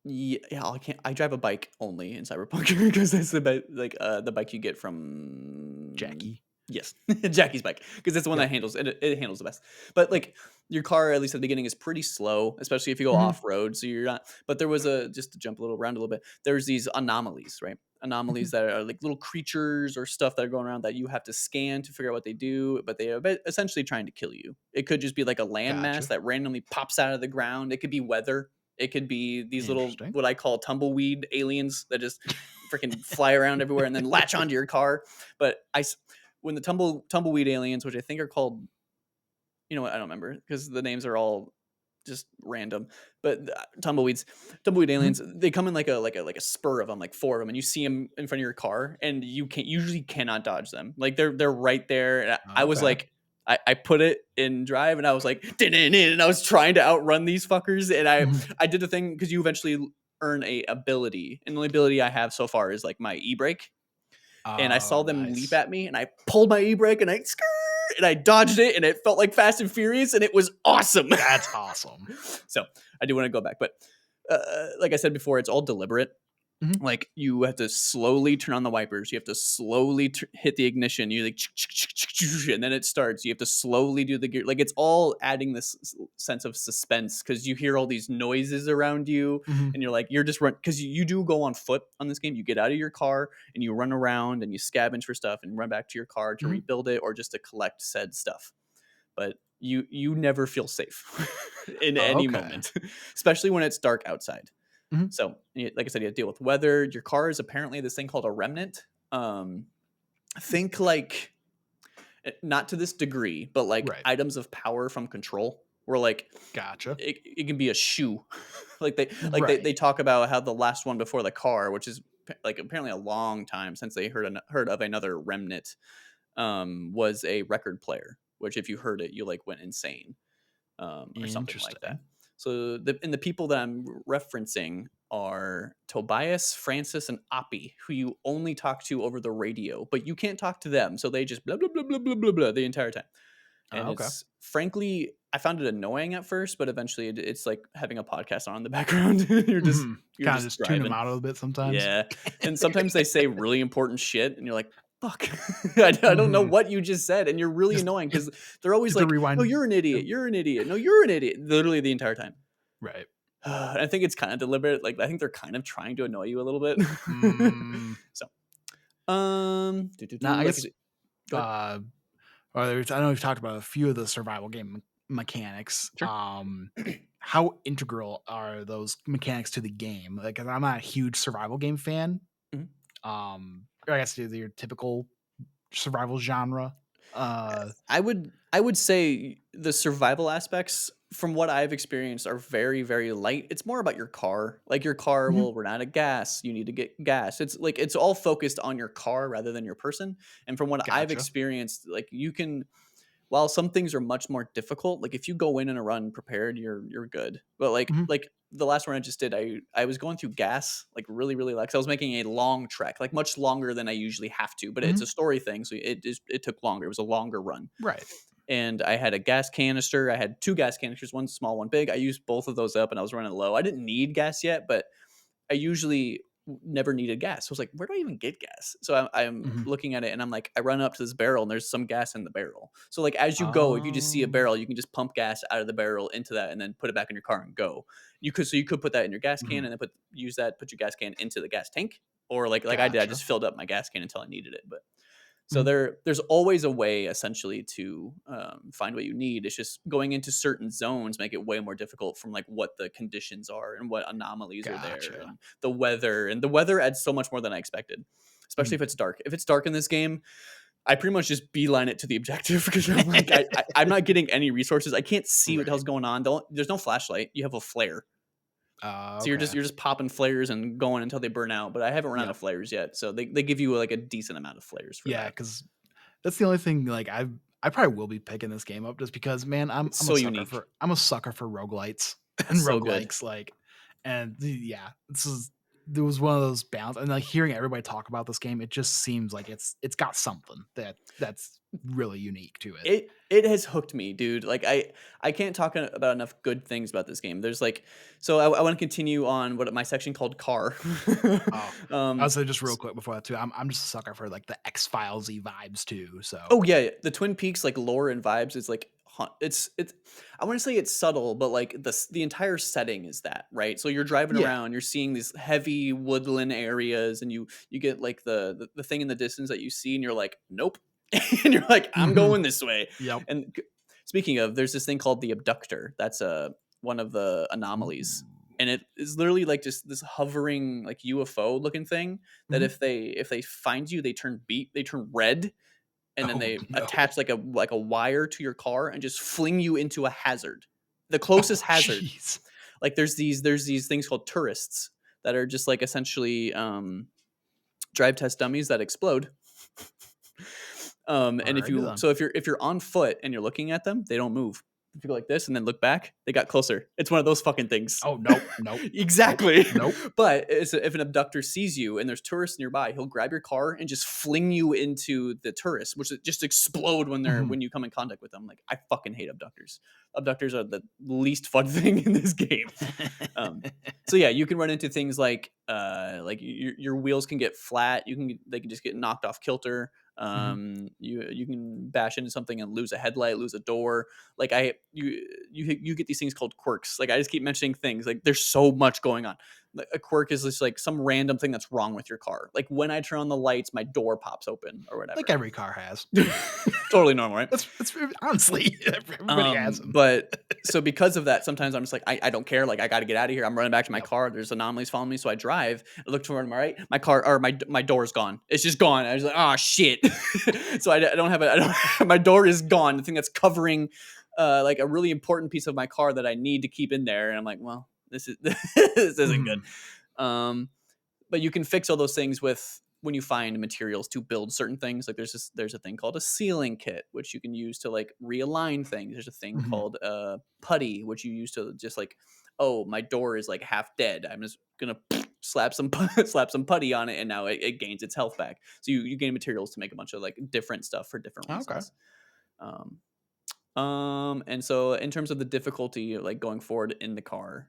[SPEAKER 1] Yeah, I can't. I drive a bike only in Cyberpunk because that's the bike you get from
[SPEAKER 2] Jackie.
[SPEAKER 1] yes, Jackie's bike because that's the one that
[SPEAKER 2] Yep.
[SPEAKER 1] handles it handles the best. But
[SPEAKER 2] Yep.
[SPEAKER 1] like your car, at least at the beginning, is pretty slow, especially if you go
[SPEAKER 2] Mhm.
[SPEAKER 1] off road. So you're not. But there was a just to jump a little around a little bit. There's these anomalies, right? Anomalies
[SPEAKER 2] Mhm.
[SPEAKER 1] that are like little creatures or stuff that are going around that you have to scan to figure out what they do, but they are essentially trying to kill you. It could just be like a landmass
[SPEAKER 2] Gotcha.
[SPEAKER 1] that randomly pops out of the ground. It could be weather. It could be these little
[SPEAKER 2] Interesting.
[SPEAKER 1] what I call tumbleweed aliens that just freaking fly around everywhere and then latch onto your car. But when the tumbleweed aliens, which I think are called, you know what, I don't remember because the names are all just random. But tumbleweed
[SPEAKER 2] Mhm.
[SPEAKER 1] aliens, they come in like a spur of them, like four of them, and you see them in front of your car, and you can usually cannot dodge them. Like they're right there. And I was
[SPEAKER 2] Okay.
[SPEAKER 1] like, I put it in drive, and I was like, and I was trying to outrun these fuckers, and
[SPEAKER 2] Mhm.
[SPEAKER 1] I did the thing because you eventually earn a ability, and the only ability I have so far is like my e-brake, and I saw
[SPEAKER 2] Oh,
[SPEAKER 1] them leap
[SPEAKER 2] nice.
[SPEAKER 1] at me, and I pulled my e-brake, and I dodged it, and it felt like Fast and Furious, and it was awesome.
[SPEAKER 2] That's awesome.
[SPEAKER 1] So I do want to go back, but like I said before, it's all deliberate.
[SPEAKER 2] Mhm.
[SPEAKER 1] Like you have to slowly turn on the wipers. You have to slowly hit the ignition. You like, and then it starts. You have to slowly do the gear. Like it's all adding this sense of suspense because you hear all these noises around you,
[SPEAKER 2] Mhm.
[SPEAKER 1] and you're like, you're just run because you do go on foot on this game. You get out of your car and you run around and you scavenge for stuff and run back to your car to
[SPEAKER 2] Mhm.
[SPEAKER 1] rebuild it or just to collect said stuff. But you never feel safe in
[SPEAKER 2] Oh,
[SPEAKER 1] any
[SPEAKER 2] okay.
[SPEAKER 1] moment, especially when it's dark outside.
[SPEAKER 2] Mhm.
[SPEAKER 1] So, like I said, you have to deal with weather. Your car is apparently this thing called a remnant. Um, think like not to this degree, but like
[SPEAKER 2] Right.
[SPEAKER 1] items of power from Control, where like
[SPEAKER 2] Gotcha.
[SPEAKER 1] it can be a shoe. like they
[SPEAKER 2] Right.
[SPEAKER 1] talk about how the last one before the car, which is like apparently a long time since they heard of another remnant, was a record player. Which if you heard it, you like went insane or something like that.
[SPEAKER 2] Interesting.
[SPEAKER 1] So the people that I'm referencing are Tobias, Francis, and Oppie, who you only talk to over the radio, but you can't talk to them, so they just blah blah blah blah blah blah blah the entire time. And
[SPEAKER 2] Oh, okay.
[SPEAKER 1] it's frankly, I found it annoying at first, but eventually it's like having a podcast on in the background.
[SPEAKER 2] Mhm.
[SPEAKER 1] You're
[SPEAKER 2] Kinda
[SPEAKER 1] just
[SPEAKER 2] just tune them
[SPEAKER 1] driving,
[SPEAKER 2] out a little bit sometimes.
[SPEAKER 1] yeah. And sometimes they say really important shit, and you're like, fuck, I don't know
[SPEAKER 2] Mhm.
[SPEAKER 1] what you just said. And you're really
[SPEAKER 2] Just
[SPEAKER 1] annoying
[SPEAKER 2] just
[SPEAKER 1] because they're always
[SPEAKER 2] just to
[SPEAKER 1] like, no,
[SPEAKER 2] rewind
[SPEAKER 1] you're an idiot. You're an idiot. No, you're an idiot. Literally the entire time.
[SPEAKER 2] right.
[SPEAKER 1] I think it's kind of deliberate. Like, I think they're kind of trying to annoy you a little bit.
[SPEAKER 2] Mm,
[SPEAKER 1] So,
[SPEAKER 2] now I
[SPEAKER 1] like I
[SPEAKER 2] guess,
[SPEAKER 1] said, go ahead.
[SPEAKER 2] uh, I know we've talked about a few of the survival game mechanics.
[SPEAKER 1] Sure.
[SPEAKER 2] How integral are those mechanics to the game? Like, 'cause I'm not a huge survival game fan.
[SPEAKER 1] Mhm.
[SPEAKER 2] Or I guess your typical survival genre. Uh,
[SPEAKER 1] I would say the survival aspects from what I've experienced are very very light. It's more about your car. Like your car
[SPEAKER 2] mhm,
[SPEAKER 1] will run out of gas, you need to get gas. It's like it's all focused on your car rather than your person. And from what I've
[SPEAKER 2] gotcha.
[SPEAKER 1] experienced, like you can while some things are much more difficult, like if you go in a run prepared, you're good. But
[SPEAKER 2] Mhm,
[SPEAKER 1] like the last run I just did, I was going through gas like really really like I was making a long trek, like much longer than I usually have to. But it's
[SPEAKER 2] mhm,
[SPEAKER 1] a story thing, so it took longer. It was a longer run,
[SPEAKER 2] right.
[SPEAKER 1] and I had a gas canister. I had two gas canisters, one small, one big. I used both of those up, and I was running low. I didn't need gas yet, but I usually never needed gas. So I was like, where do I even get gas? So I'm
[SPEAKER 2] Mhm.
[SPEAKER 1] looking at it and I'm like, I run up to this barrel and there's some gas in the barrel. So like as you go, if you just see a
[SPEAKER 2] Um,
[SPEAKER 1] barrel, you can just pump gas out of the barrel into that and then put it back in your car and go. You could put that in your gas can
[SPEAKER 2] mhm,
[SPEAKER 1] and then put your gas can into the gas tank. Or like I did, I
[SPEAKER 2] gotcha.
[SPEAKER 1] just filled up my gas can until I needed it. But so
[SPEAKER 2] Mhm,
[SPEAKER 1] there's always a way essentially to find what you need. It's just going into certain zones make it way more difficult from like what the conditions are and what anomalies are there
[SPEAKER 2] gotcha.
[SPEAKER 1] and the weather adds so much more than I expected, especially
[SPEAKER 2] Mhm,
[SPEAKER 1] if it's dark. If it's dark in this game, I pretty much just beeline it to the objective because I'm like, I'm not getting any resources. I can't see what the hell's
[SPEAKER 2] Right.
[SPEAKER 1] going on. There's no flashlight. You have a flare. So
[SPEAKER 2] Okay.
[SPEAKER 1] you're just popping flares and going until they burn out. But I haven't run out of
[SPEAKER 2] Yep.
[SPEAKER 1] flares yet. So they give you like a decent amount of flares for
[SPEAKER 2] Yeah,
[SPEAKER 1] that.
[SPEAKER 2] because that's the only thing. Like I probably will be picking this game up just because, man,
[SPEAKER 1] It's so unique.
[SPEAKER 2] I'm a sucker for roguelites and
[SPEAKER 1] So good.
[SPEAKER 2] roguelikes. Like, and yeah, there was one of those bounds, and like hearing everybody talk about this game, it just seems like it's got something that's really unique to it.
[SPEAKER 1] It has hooked me, dude. Like I can't talk about enough good things about this game. There's like so I want to continue on what my section called car.
[SPEAKER 2] Oh, I'll
[SPEAKER 1] um
[SPEAKER 2] say just real quick before that too. I'm just a sucker for like the X-Filesy vibes too. So
[SPEAKER 1] oh yeah, the Twin Peaks like lore and vibes is like it's I want to say it's subtle, but like the entire setting is that, right? So you're driving
[SPEAKER 2] yeah.
[SPEAKER 1] around, you're seeing these heavy woodland areas, and you get like the thing in the distance that you see, and you're like, nope, and you're like, I'm
[SPEAKER 2] Mhm.
[SPEAKER 1] going this way.
[SPEAKER 2] Yep.
[SPEAKER 1] And speaking of, there's this thing called the abductor. That's one of the anomalies.
[SPEAKER 2] Ooh.
[SPEAKER 1] And it is literally like just this hovering like UFO looking thing that
[SPEAKER 2] Mhm.
[SPEAKER 1] if they find you, they turn red, and then
[SPEAKER 2] Oh
[SPEAKER 1] they
[SPEAKER 2] no.
[SPEAKER 1] attach like a wire to your car and just fling you into a hazard. The
[SPEAKER 2] Oh
[SPEAKER 1] closest hazard.
[SPEAKER 2] jeez.
[SPEAKER 1] Like there's these things called tourists that are just like essentially drive test dummies that explode. And
[SPEAKER 2] Alrighty then.
[SPEAKER 1] if you're on foot and you're looking at them, they don't move. If you go like this and then look back, they got closer. It's one of those fucking things.
[SPEAKER 2] Oh nope, nope, nope,
[SPEAKER 1] Exactly.
[SPEAKER 2] nope.
[SPEAKER 1] But if an abductor sees you and there's tourists nearby, he'll grab your car and just fling you into the tourists, which just explode
[SPEAKER 2] Mhm.
[SPEAKER 1] when you come in contact with them. Like I fucking hate abductors. Abductors are the least fun thing in this game. Um, so yeah, you can run into things like your wheels can get flat. They can just get knocked off kilter.
[SPEAKER 2] Mhm.
[SPEAKER 1] You can bash into something and lose a headlight, lose a door. Like you get these things called quirks. Like I just keep mentioning things. Like there's so much going on. Like, a quirk is just like some random thing that's wrong with your car. Like when I turn on the lights, my door pops open or
[SPEAKER 2] Like
[SPEAKER 1] whatever.
[SPEAKER 2] every car has.
[SPEAKER 1] Totally normal, right?
[SPEAKER 2] That's honestly everybody has them.
[SPEAKER 1] But so because of that, sometimes I'm just like, I don't care. Like I got to get out of here. I'm running back to my
[SPEAKER 2] Yep.
[SPEAKER 1] car. There's anomalies following me, so I drive. I look toward my right. My car or my door's gone. It's just gone. I was like, oh shit. So I don't have my door is gone. The thing that's covering like a really important piece of my car that I need to keep in there. And I'm like, well, this is this isn't good.
[SPEAKER 2] Mhm.
[SPEAKER 1] Um, but you can fix all those things with when you find materials to build certain things. Like there's a thing called a ceiling kit, which you can use to like realign things. There's a thing
[SPEAKER 2] Mhm.
[SPEAKER 1] called putty, which you use to just like, oh, my door is like half dead. I'm just gonna slap some slap some putty on it, and now it gains its health back. So you gain materials to make a bunch of like different stuff for different
[SPEAKER 2] Okay.
[SPEAKER 1] reasons. Um, and so in terms of the difficulty, like going forward in the car,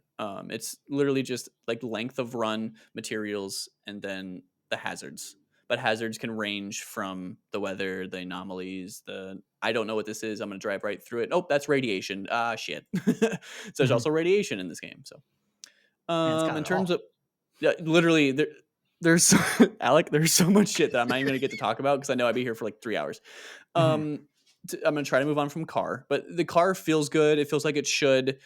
[SPEAKER 1] it's literally just like length of run, materials, and then the hazards. But hazards can range from the weather, the anomalies, the I don't know what this is. I'm gonna drive right through it. Oh, that's radiation. Ah, shit. So there's
[SPEAKER 2] Mhm.
[SPEAKER 1] also radiation in this game. So,
[SPEAKER 2] And it's got
[SPEAKER 1] in
[SPEAKER 2] it
[SPEAKER 1] terms
[SPEAKER 2] all.
[SPEAKER 1] of yeah, literally there's Alec. There's so much shit that I'm not even gonna get to talk about because I know I'd be here for like 3 hours.
[SPEAKER 2] Mhm.
[SPEAKER 1] Um, I'm gonna try to move on from car, but the car feels good. It feels like it should.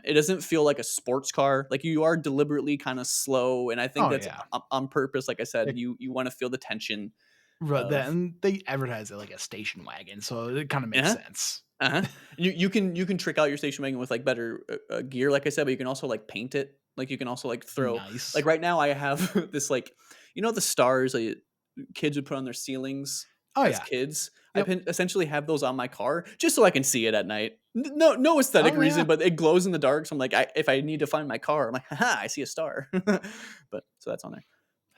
[SPEAKER 1] It doesn't feel like a sports car. Like you are deliberately kind of slow, and I think
[SPEAKER 2] Oh
[SPEAKER 1] that's
[SPEAKER 2] yeah.
[SPEAKER 1] on purpose. Like I said,
[SPEAKER 2] Like,
[SPEAKER 1] you want to feel the tension
[SPEAKER 2] right, that
[SPEAKER 1] of
[SPEAKER 2] and they advertise it like a station wagon, so it kinda makes
[SPEAKER 1] uh
[SPEAKER 2] sense.
[SPEAKER 1] uh you can trick out your station wagon with like better gear, like I said, but you can also like paint it. Like you can also like throw like
[SPEAKER 2] Nice.
[SPEAKER 1] right now I have this like the stars kids would put on their ceilings
[SPEAKER 2] Oh
[SPEAKER 1] as
[SPEAKER 2] yeah.
[SPEAKER 1] kids.
[SPEAKER 2] Yep.
[SPEAKER 1] Essentially have those on my car just so I can see it at night. No aesthetic
[SPEAKER 2] Oh yeah.
[SPEAKER 1] reason, but it glows in the dark. So I'm like, if I need to find my car, I'm like, haha, I see a star. But so that's on there.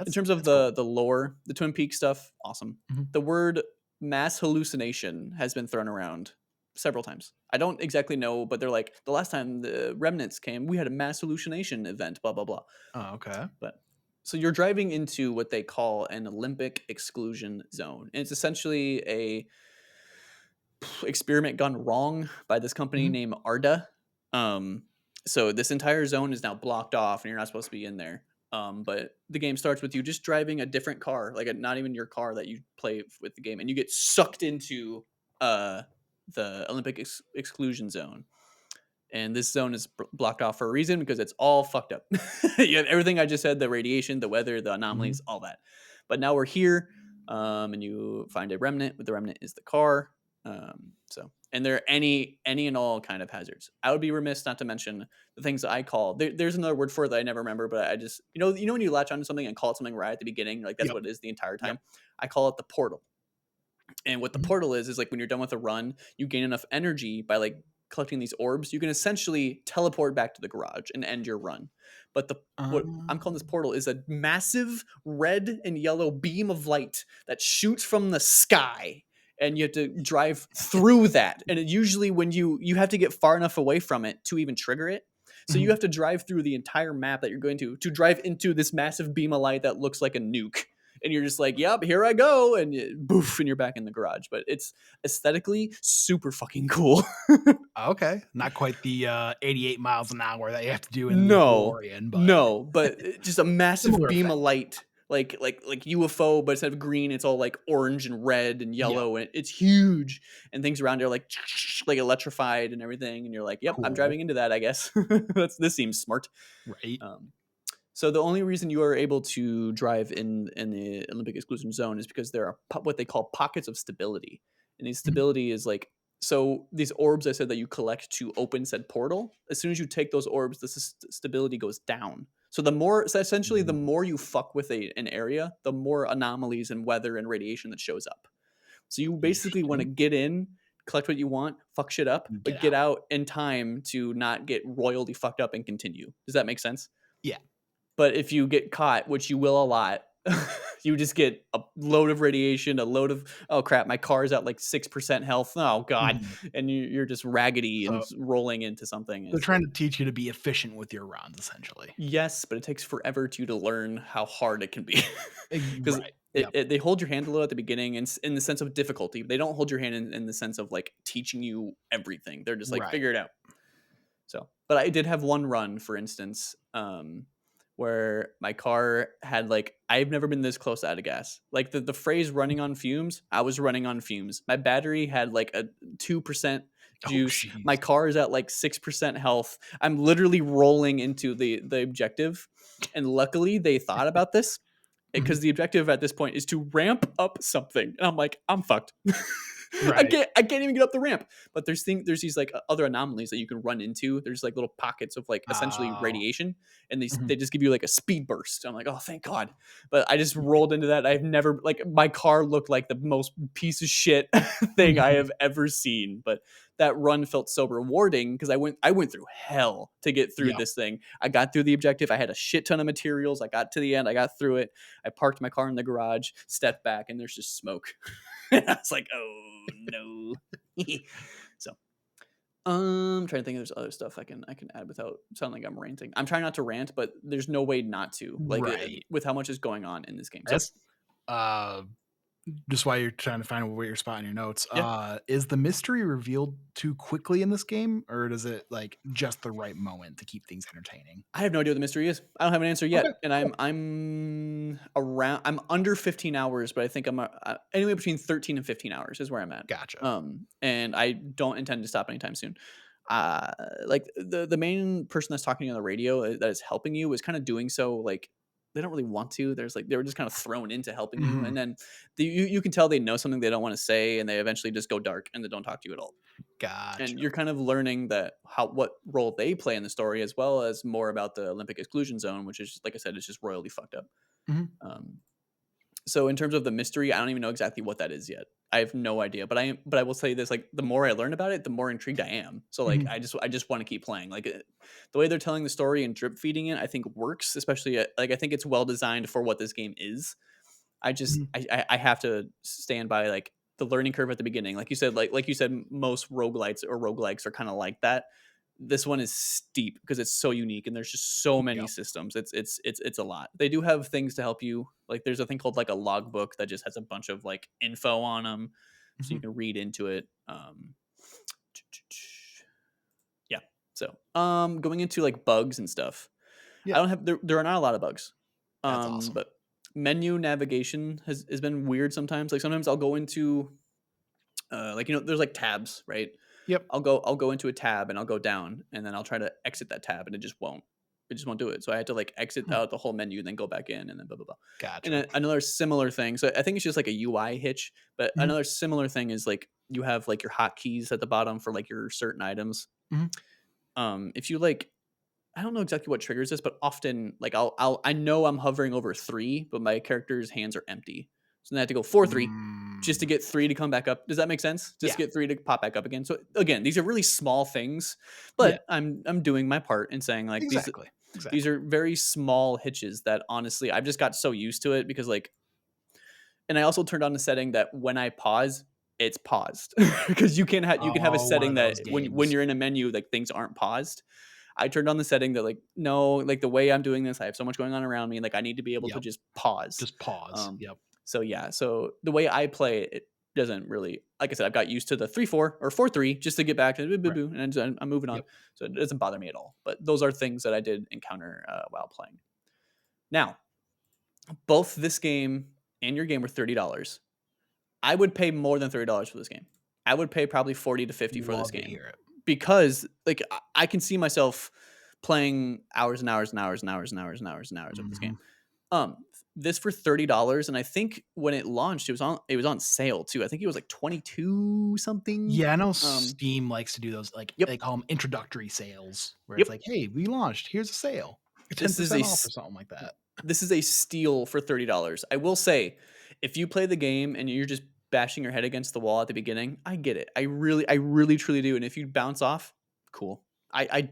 [SPEAKER 1] In terms of
[SPEAKER 2] That's cool.
[SPEAKER 1] the lore, the Twin Peaks stuff, awesome.
[SPEAKER 2] Mhm.
[SPEAKER 1] The word mass hallucination has been thrown around several times. I don't exactly know, but they're like the last time the remnants came, we had a mass hallucination event, blah blah blah.
[SPEAKER 2] Oh, okay.
[SPEAKER 1] But so you're driving into what they call an Olympic exclusion zone. And it's essentially a experiment gone wrong by this company
[SPEAKER 2] Mhm.
[SPEAKER 1] named Arda. Um, so this entire zone is now blocked off, and you're not supposed to be in there. But the game starts with you just driving a different car, like not even your car that you play with the game, and you get sucked into uh, the Olympic exclusion zone. And this zone is blocked off for a reason because it's all fucked up. You have everything I just said: the radiation, the weather, the
[SPEAKER 2] Mhm.
[SPEAKER 1] anomalies, all that. But now we're here. and you find a remnant. The remnant is the car. And there are any and all kind of hazards. I would be remiss not to mention the things that I call. There's another word for it that I never remember, but I just you know when you latch onto something and call it something right at the beginning, like that's
[SPEAKER 2] Yep.
[SPEAKER 1] what it is the entire
[SPEAKER 2] Yep.
[SPEAKER 1] time. I call it the portal. And what the
[SPEAKER 2] Mhm.
[SPEAKER 1] portal is like when you're done with a run, you gain enough energy by like collecting these orbs, you can essentially teleport back to the garage and end your run. But the what I'm calling this
[SPEAKER 2] Um,
[SPEAKER 1] portal is a massive red and yellow beam of light that shoots from the sky, and you have to drive through that. And usually when you have to get far enough away from it to even trigger it. So you
[SPEAKER 2] mhm.
[SPEAKER 1] have to drive through the entire map that you're going to drive into this massive beam of light that looks like a nuke, and you're just like, "Yep, here I go," and boof, and you're back in the garage. But it's aesthetically super fucking cool.
[SPEAKER 2] Okay, not quite the 88 miles an hour that you have to do in the
[SPEAKER 1] No,
[SPEAKER 2] DeLorean, but
[SPEAKER 1] no, but just a massive
[SPEAKER 2] similar
[SPEAKER 1] beam of
[SPEAKER 2] effect.
[SPEAKER 1] light, like UFO, but instead of green, it's all like orange and red and
[SPEAKER 2] Yep.
[SPEAKER 1] yellow, and it's huge. And things around it are like like electrified and everything. And you're like, "Yep, I'm
[SPEAKER 2] Cool.
[SPEAKER 1] driving into that, I guess." This seems smart.
[SPEAKER 2] Right.
[SPEAKER 1] Um, So the only reason you are able to drive in the Olympic exclusion zone is because there are what they call pockets of stability, and the
[SPEAKER 2] Mhm.
[SPEAKER 1] stability is like so these orbs I said that you collect to open said portal. As soon as you take those orbs, the stability goes down. So essentially the
[SPEAKER 2] Ooh,
[SPEAKER 1] more you fuck with an area, the more anomalies and weather and radiation that shows up. So you basically want to
[SPEAKER 2] interesting.
[SPEAKER 1] get in, collect what you want, fuck shit up,
[SPEAKER 2] Get
[SPEAKER 1] but get
[SPEAKER 2] out.
[SPEAKER 1] out in time to not get royally fucked up and continue. Does that make sense?
[SPEAKER 2] Yeah.
[SPEAKER 1] But if you get caught, which you will a lot, you just get a load of radiation, a load of oh crap, my car is at like 6% health. Oh god,
[SPEAKER 2] Mhm.
[SPEAKER 1] and you're just raggedy and
[SPEAKER 2] So
[SPEAKER 1] rolling into something.
[SPEAKER 2] they're
[SPEAKER 1] Is
[SPEAKER 2] trying to teach you to be efficient with your runs, essentially.
[SPEAKER 1] yes, but it takes forever to learn how hard it can be because
[SPEAKER 2] Right. Yep.
[SPEAKER 1] they hold your hand a little at the beginning and in the sense of difficulty. They don't hold your hand in the sense of like teaching you everything. They're just like
[SPEAKER 2] Right.
[SPEAKER 1] figure it out. So, but I did have one run, for instance, where my car had like I've never been this close out of gas. Like the phrase "running on fumes," I was running on fumes. My battery had like a 2%
[SPEAKER 2] Oh,
[SPEAKER 1] juice. My
[SPEAKER 2] jeez.
[SPEAKER 1] car is at like 6% health. I'm literally rolling into the objective, and luckily they thought about this
[SPEAKER 2] Mhm.
[SPEAKER 1] because the objective at this point is to ramp up something, and I'm like, I'm fucked.
[SPEAKER 2] Right.
[SPEAKER 1] I can't even get up the ramp. But there's these like other anomalies that you can run into. There's like little pockets of like essentially
[SPEAKER 2] Oh.
[SPEAKER 1] radiation, and
[SPEAKER 2] Mhm.
[SPEAKER 1] they just give you like a speed burst. I'm like, oh, thank God. But I just rolled into that. I've never like my car looked like the most piece of shit thing I
[SPEAKER 2] Mhm.
[SPEAKER 1] have ever seen. But that run felt so rewarding because I went through hell to get through
[SPEAKER 2] Yep.
[SPEAKER 1] this thing. I got through the objective. I had a shit ton of materials. I got to the end. I got through it. I parked my car in the garage, stepped back, and there's just smoke. I was like, oh no. So I'm trying to think if there's other stuff I can add without sounding like I'm ranting. I'm trying not to rant, but there's no way not to. Like
[SPEAKER 2] Right.
[SPEAKER 1] with how much is going on in this game. So
[SPEAKER 2] That's uh just while you're trying to find where your spot in your notes.
[SPEAKER 1] yeah,
[SPEAKER 2] Is the mystery revealed too quickly in this game, or does it like just the right moment to keep things entertaining?
[SPEAKER 1] I have no idea what the mystery is. I don't have an answer
[SPEAKER 2] Okay.
[SPEAKER 1] yet, and
[SPEAKER 2] Cool.
[SPEAKER 1] I'm under 15 hours, but I think I'm anywhere between 13 and 15 hours is where I'm at.
[SPEAKER 2] Gotcha.
[SPEAKER 1] And I don't intend to stop anytime soon. Uh, like the main person that's talking on the radio that is helping you is kind of doing so like they don't really want to. There's like they were just kind of thrown into helping you,
[SPEAKER 2] Mhm.
[SPEAKER 1] and then you can tell they know something they don't want to say, and they eventually just go dark and they don't talk to you at all. And
[SPEAKER 2] Gotcha.
[SPEAKER 1] you're kind of learning that how what role they play in the story as well as more about the Olympic exclusion zone, which is like I said, it's just royally fucked up.
[SPEAKER 2] Mhm.
[SPEAKER 1] Um, so in terms of the mystery, I don't even know exactly what that is yet. I have no idea, but I will say this: like the more I learn about it, the more intrigued I am. So like
[SPEAKER 2] Mhm.
[SPEAKER 1] I just want to keep playing. Like the way they're telling the story and drip feeding it, I think works. Especially like I think it's well designed for what this game is.
[SPEAKER 2] Mhm.
[SPEAKER 1] I have to stand by like the learning curve at the beginning. Like you said, most roguelites or roguelikes are kind of like that. This one is steep because it's so unique and there's just so many
[SPEAKER 2] Yep.
[SPEAKER 1] systems. It's a lot. They do have things to help you. Like there's a thing called like a logbook that just has a bunch of like info on them, so you
[SPEAKER 2] Mhm.
[SPEAKER 1] can read into it. Yeah. So going into like bugs and stuff. I
[SPEAKER 2] Yep.
[SPEAKER 1] don't have there are not a lot of bugs.
[SPEAKER 2] That's awesome.
[SPEAKER 1] But menu navigation has been weird sometimes. Like sometimes I'll go into like there's like tabs, right?
[SPEAKER 2] Yep.
[SPEAKER 1] I'll go into a tab and I'll go down and then I'll try to exit that tab and it just won't. it just won't do it. So I had to like exit
[SPEAKER 2] Hmm.
[SPEAKER 1] out the whole menu and then go back in and then blah blah blah. And
[SPEAKER 2] Gotcha.
[SPEAKER 1] another similar thing. So I think it's just like a UI hitch, but
[SPEAKER 2] Mhm.
[SPEAKER 1] another similar thing is like you have like your hotkeys at the bottom for like your certain items.
[SPEAKER 2] Mhm.
[SPEAKER 1] If you like, I don't know exactly what triggers this, but often like I know I'm hovering over 3, but my character's hands are empty. So then I have to go 4-3 just to
[SPEAKER 2] Mm.
[SPEAKER 1] get 3 to come back up. Does that make sense? Just
[SPEAKER 2] Yeah.
[SPEAKER 1] to get 3 to pop back up again. So again, these are really small things,
[SPEAKER 2] Yeah.
[SPEAKER 1] but I'm doing my part in saying like
[SPEAKER 2] Exactly.
[SPEAKER 1] these
[SPEAKER 2] Exactly.
[SPEAKER 1] are very small hitches that honestly I've just got so used to it because like, and I also turned on the setting that when I pause, it's paused because you can have a
[SPEAKER 2] Oh, one
[SPEAKER 1] setting
[SPEAKER 2] of
[SPEAKER 1] that
[SPEAKER 2] those
[SPEAKER 1] when
[SPEAKER 2] games.
[SPEAKER 1] you're in a menu like things aren't paused. I turned on the setting that like, no, like the way I'm doing this, I have so much going on around me. Like I need to be able to
[SPEAKER 2] Yep.
[SPEAKER 1] just pause.
[SPEAKER 2] Just pause.
[SPEAKER 1] Um,
[SPEAKER 2] Yep.
[SPEAKER 1] so yeah, so the way I play it, it doesn't really, like I said, I've got used to the 3-4 or 4-3 just to get back to boo boo
[SPEAKER 2] Right.
[SPEAKER 1] boo, and I'm moving on.
[SPEAKER 2] Yep.
[SPEAKER 1] So it doesn't bother me at all. But those are things that I did encounter while playing. Now, both this game and your game were $30. I would pay more than $30 for this game. I would pay probably 40 to 50 for this
[SPEAKER 2] Love to
[SPEAKER 1] game
[SPEAKER 2] hear it.
[SPEAKER 1] because like I can see myself playing hours and hours and hours and hours and hours and hours and hours of this
[SPEAKER 2] Hmm.
[SPEAKER 1] game. Um this for $30, and I think when it launched it was on sale too. I think it was like 22 something.
[SPEAKER 2] Yeah, I know
[SPEAKER 1] Um
[SPEAKER 2] Steam likes to do those, like
[SPEAKER 1] yep.
[SPEAKER 2] they call them introductory sales, where it's
[SPEAKER 1] Yep.
[SPEAKER 2] like, "Hey, we launched. Here's a sale, ten
[SPEAKER 1] This is a
[SPEAKER 2] percent off, or
[SPEAKER 1] s-
[SPEAKER 2] something like that."
[SPEAKER 1] this is a steal for $30. I will say, if you play the game and you're just bashing your head against the wall at the beginning, I get it. I really truly do. And if you bounce off, cool. I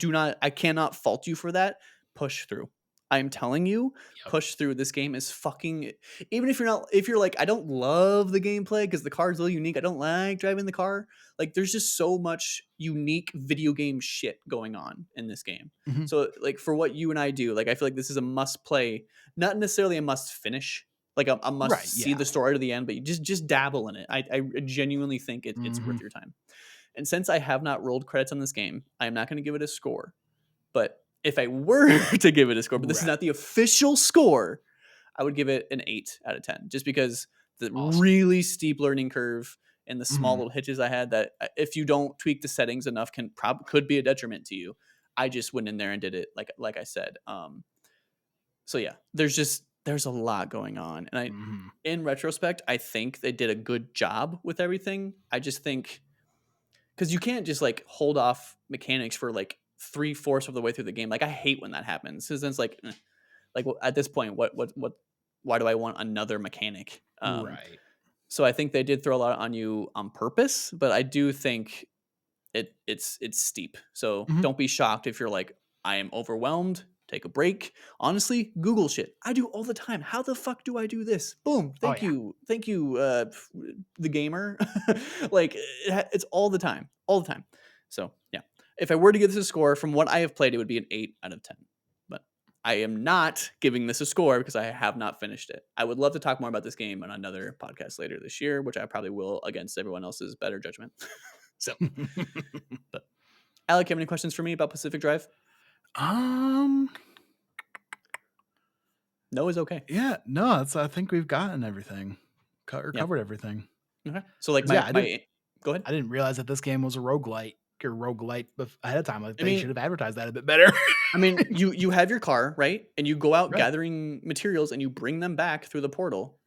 [SPEAKER 1] cannot fault you for that. Push through. I am telling you,
[SPEAKER 2] Yep.
[SPEAKER 1] push through. This game is fucking, even if you're not, if you're like, I don't love the gameplay because the car is a little unique. I don't like driving the car. Like there's just so much unique video game shit going on in this game.
[SPEAKER 2] Mhm.
[SPEAKER 1] So like for what you and I do, like I feel like this is a must play, not necessarily a must finish, like a must
[SPEAKER 2] Right,
[SPEAKER 1] see
[SPEAKER 2] yeah.
[SPEAKER 1] the story to the end, but you just dabble in it. I genuinely think it's worth
[SPEAKER 2] Mhm.
[SPEAKER 1] your time. And since I have not rolled credits on this game, I am not going to give it a score. But if I were to give it a score, but this is
[SPEAKER 2] Right.
[SPEAKER 1] not the official score, I would give it an 8 out of 10, just because the
[SPEAKER 2] Awesome.
[SPEAKER 1] really steep learning curve and the small
[SPEAKER 2] Mhm.
[SPEAKER 1] little hitches I had that if you don't tweak the settings enough could be a detriment to you. I just went in there and did it like I said. So yeah, there's a lot going on, and I
[SPEAKER 2] Mhm.
[SPEAKER 1] in retrospect, I think they did a good job with everything. I just think because you can't just like hold off mechanics for like 3/4 of the way through the game. Like I hate when that happens because then it's like, like at this point, what? Why do I want another mechanic?
[SPEAKER 2] Right.
[SPEAKER 1] So I think they did throw a lot on you on purpose, but I do think it's steep. So
[SPEAKER 2] Mhm.
[SPEAKER 1] don't be shocked if you're like, I am overwhelmed. Take a break. Honestly, Google shit. I do all the time. How the fuck do I do this? Boom.
[SPEAKER 2] Oh, yeah.
[SPEAKER 1] Thank you, the gamer. Like it's all the time, all the time. So yeah, if I were to give this a score from what I have played, it would be an 8 out of 10. But I am not giving this a score because I have not finished it. I would love to talk more about this game on another podcast later this year, which I probably will against everyone else's better judgment. So, but Alec, you have any questions for me about Pacific Drive?
[SPEAKER 2] Um,
[SPEAKER 1] No is okay.
[SPEAKER 2] yeah, no, that's I think we've gotten everything.
[SPEAKER 1] Yeah.
[SPEAKER 2] Covered everything.
[SPEAKER 1] Okay. So like
[SPEAKER 2] 'Cause, yeah,
[SPEAKER 1] go ahead.
[SPEAKER 2] I didn't realize that this game was a roguelite ahead of time. Like,
[SPEAKER 1] I
[SPEAKER 2] they should
[SPEAKER 1] mean,
[SPEAKER 2] have advertised that a bit better.
[SPEAKER 1] you have your car, right? And you go out
[SPEAKER 2] Right.
[SPEAKER 1] gathering materials and you bring them back through the portal.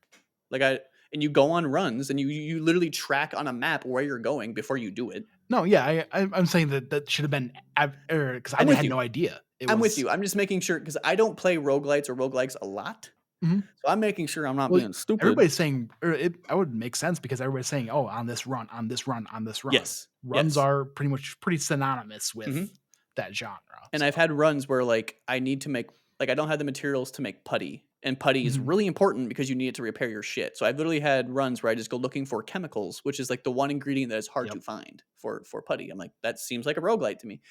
[SPEAKER 1] Like I and you go on runs and you literally track on a map where you're going before you do it.
[SPEAKER 2] No, yeah, I'm saying that that should have been because I
[SPEAKER 1] I'm with
[SPEAKER 2] had
[SPEAKER 1] you.
[SPEAKER 2] no idea. It
[SPEAKER 1] I'm with
[SPEAKER 2] was
[SPEAKER 1] you. I'm just making sure because I don't play roguelites or roguelikes a lot.
[SPEAKER 2] Mhm.
[SPEAKER 1] So I'm making sure I'm not
[SPEAKER 2] Well,
[SPEAKER 1] being stupid.
[SPEAKER 2] everybody's saying I would make sense because everybody's saying, "Oh, on this run, on this run, on this run."
[SPEAKER 1] Yes.
[SPEAKER 2] Runs
[SPEAKER 1] Yes.
[SPEAKER 2] are pretty synonymous with
[SPEAKER 1] Mhm.
[SPEAKER 2] that genre.
[SPEAKER 1] And
[SPEAKER 2] So,
[SPEAKER 1] I've had runs where like I need to make like I don't have the materials to make putty. And putty is
[SPEAKER 2] mhm,
[SPEAKER 1] really important because you need it to repair your shit. So I've literally had runs where I just go looking for chemicals, which is like the one ingredient that is hard
[SPEAKER 2] yep.
[SPEAKER 1] to find for putty. I'm like, that seems like a roguelite to me.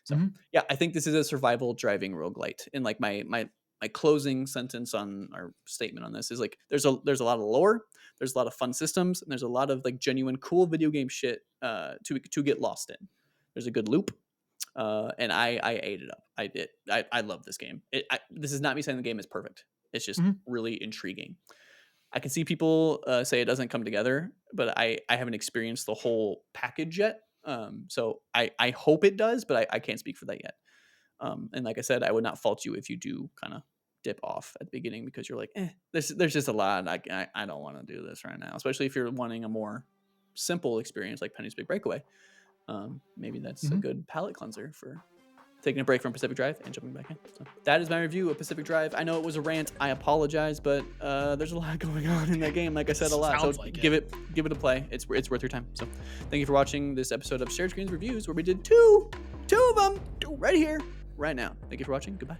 [SPEAKER 1] So
[SPEAKER 2] Mhm,
[SPEAKER 1] yeah, I think this is a survival driving roguelite. And like my closing sentence on our statement on this is like there's a lot of lore, there's a lot of fun systems, and there's a lot of like genuine cool video game shit to get lost in. There's a good loop, and I ate it up. I did. I love this game. This is not me saying the game is perfect. It's just
[SPEAKER 2] mhm,
[SPEAKER 1] really intriguing. I can see people say it doesn't come together, but I haven't experienced the whole package yet. So I hope it does, but I can't speak for that yet. And like I said, I would not fault you if you do kind of dip off at the beginning because you're like, there's just a lot. I don't want to do this right now, especially if you're wanting a more simple experience like Penny's Big Breakaway. Maybe that's a good palate cleanser for taking a break from Pacific Drive and jumping back in. So that is my review of Pacific Drive. I know it was a rant. I apologize, but there's a lot going on in that game. Like I said, a lot. So give it a play. It's worth your time. So thank you for watching this episode of Shared Screens Reviews, where we did two of them right here, right now. Thank you for watching. Goodbye.